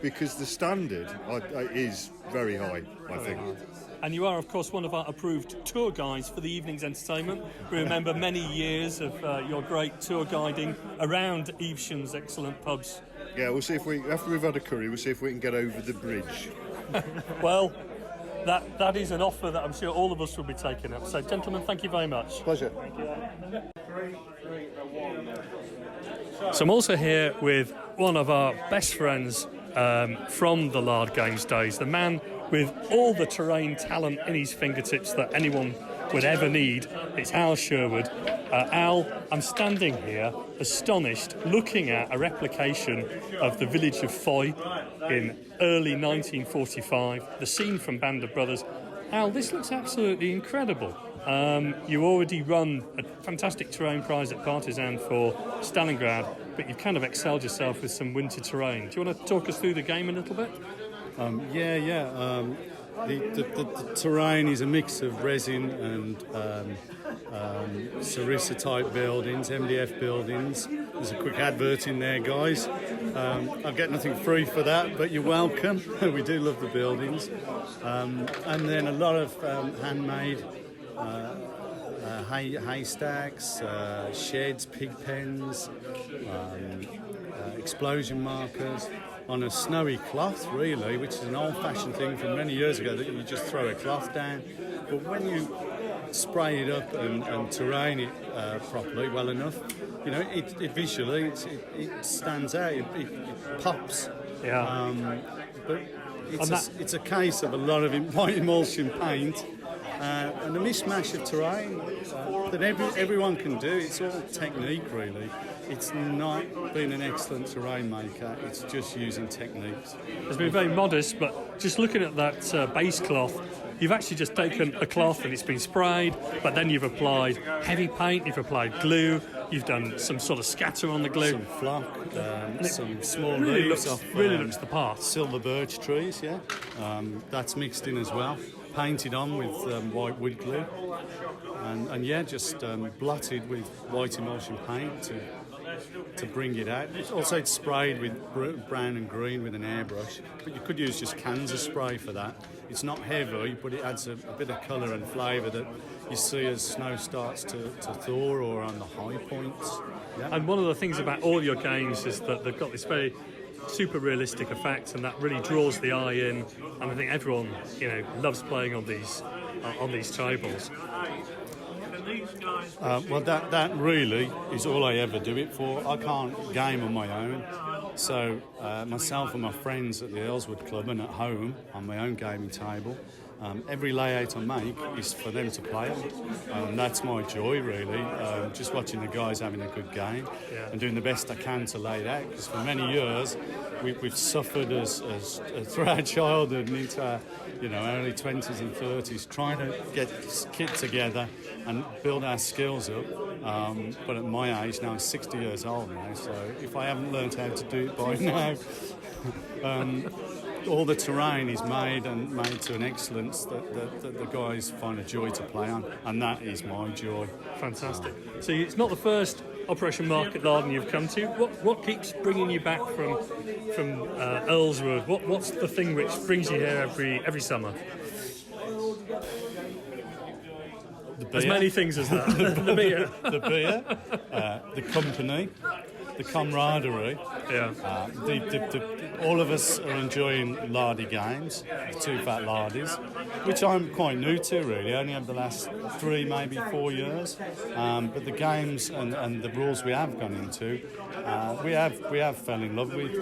because the standard is very high, I think. And you are, of course, one of our approved tour guides for the evening's entertainment. We remember many years of your great tour guiding around Evesham's excellent pubs. Yeah, we'll see if after we've had a curry, we'll see if we can get over the bridge. Well, that is an offer that I'm sure all of us will be taking up. So, gentlemen, thank you very much. Pleasure. Thank you. So I'm also here with one of our best friends from the Lard Games days, the man with all the terrain talent in his fingertips that anyone would ever need. It's Al Sherwood. Al, I'm standing here astonished looking at a replication of the village of Foy in early 1945, the scene from Band of Brothers. Al, this looks absolutely incredible. You already run a fantastic terrain prize at Partisan for Stalingrad, but you've kind of excelled yourself with some winter terrain. Do you want to talk us through the game a little bit? The terrain is a mix of resin and Sarissa type buildings, MDF buildings, There's a quick advert in there, guys. I'll get nothing free for that, but you're welcome. We do love the buildings. And then a lot of handmade haystacks, sheds, pig pens, explosion markers on a snowy cloth, really, which is an old-fashioned thing from many years ago that you just throw a cloth down. But when you spray it up and terrain it properly, well enough, you know, it visually it stands out. It pops. Yeah. But it's a case of a lot of white emulsion paint and a mishmash of terrain that everyone can do. It's all technique, really. It's not being an excellent terrain maker, it's just using techniques. It's been very modest, but just looking at that base cloth, you've actually just taken a cloth and it's been sprayed, but then you've applied heavy paint, you've applied glue, you've done some sort of scatter on the glue. Some flock, some small really leaves looks the part. Silver birch trees, yeah. That's mixed in as well. Painted on with white wood glue. And yeah, just blotted with white emulsion paint to bring it out. It's sprayed with brown and green with an airbrush, but you could use just cans of spray for that. It's not heavy, but it adds a bit of colour and flavour that you see as snow starts to thaw or on the high points. Yeah. And one of the things about all your games is that they've got this very super realistic effect, and that really draws the eye in. And I think everyone, you know, loves playing on these tables. Well, that really is all I ever do it for. I can't game on my own. So myself and my friends at the Earlswood Club and at home on my own gaming table, every layout I make is for them to play on. That's my joy, really, just watching the guys having a good game and doing the best I can to lay it out. Because for many years, we've suffered as through our childhood and into our early 20s and 30s, trying to get kit together and build our skills up. But at my age now, I'm 60 years old now, so if I haven't learned how to do it by now, all the terrain is made to an excellence that the guys find a joy to play on, and that is my joy. Fantastic. So it's not the first Operation Market Garden you've come to. What keeps bringing you back from Earlswood? What's the thing which brings you here every summer? As many things as that. The beer. The beer, the company, the camaraderie. Yeah. All of us are enjoying Lardy Games, the TooFatLardies, which I'm quite new to, really. Only over the last 3, maybe 4 years. But the games and the rules we have gone into, we have fell in love with.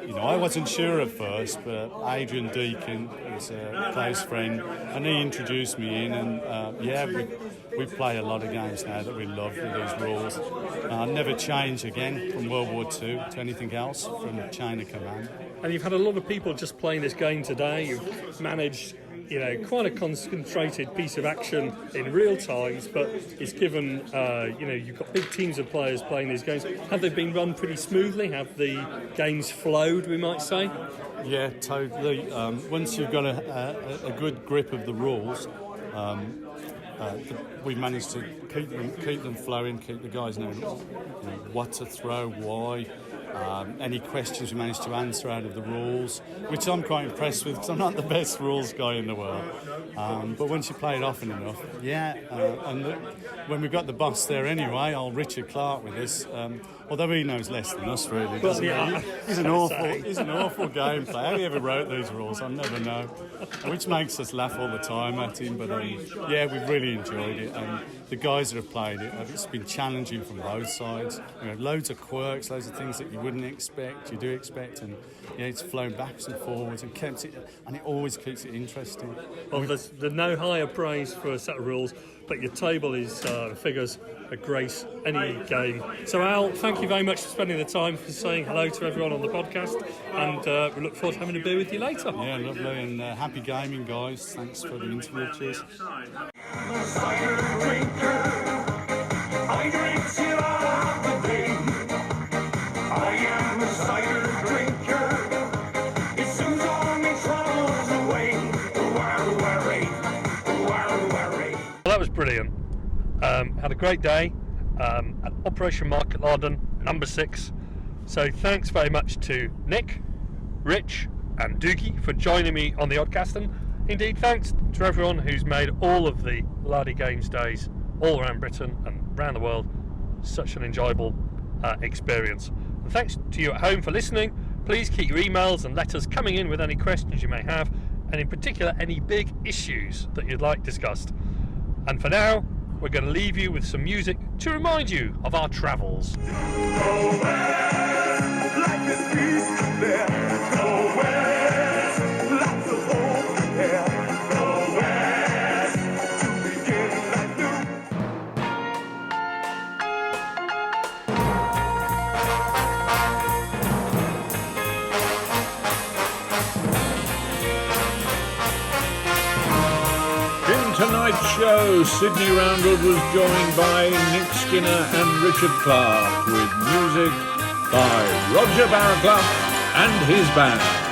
And I wasn't sure at first, but Adrian Deacon is a close friend, and he introduced me in. And we play a lot of games now that we love with these rules. Never change again from World War II to anything else from Chain of Command. And you've had a lot of people just playing this game today. You've managed, quite a concentrated piece of action in real times, but it's given, you've got big teams of players playing these games. Have they been run pretty smoothly? Have the games flowed, we might say? Yeah, totally. Once you've got a good grip of the rules, we've managed to keep them flowing, keep the guys knowing what to throw, why. Any questions we managed to answer out of the rules, which I'm quite impressed with because I'm not the best rules guy in the world. But once you play it often enough, when we've got the boss there anyway, old Richard Clark with us, although he knows less than us really, doesn't he? He's an awful game player. How he ever wrote these rules, I'll never know. Which makes us laugh all the time at him, but we've really enjoyed it. And the guys that have played it, it's been challenging from both sides. Loads of quirks, loads of things that you wouldn't expect, you do expect, and it's flown backwards and forwards and kept it, and it always keeps it interesting. Well, there's no higher praise for a set of rules, but your table figures a grace any game. So Al, thank you very much for spending the time, for saying hello to everyone on the podcast, and we look forward to having a beer with you later. Yeah, lovely, and happy gaming, guys. Thanks for the interview. Cheers. I drink till I have the day. I am a cider drinker. It soothes all my troubles away. Well, that was brilliant. Had a great day. Operation Market Larden number 6. So thanks very much to Nick, Rich and Doogie for joining me on the Oddcast, and indeed thanks to everyone who's made all of the Lardy Games days all around Britain and around the world such an enjoyable experience. And thanks to you at home for listening. Please keep your emails and letters coming in with any questions you may have, and in particular any big issues that you'd like discussed. And for now, we're going to leave you with some music to remind you of our travels. Tonight's show, Sydney Roundwood was joined by Nick Skinner and Richard Clark, with music by Roger Barraclough and his band.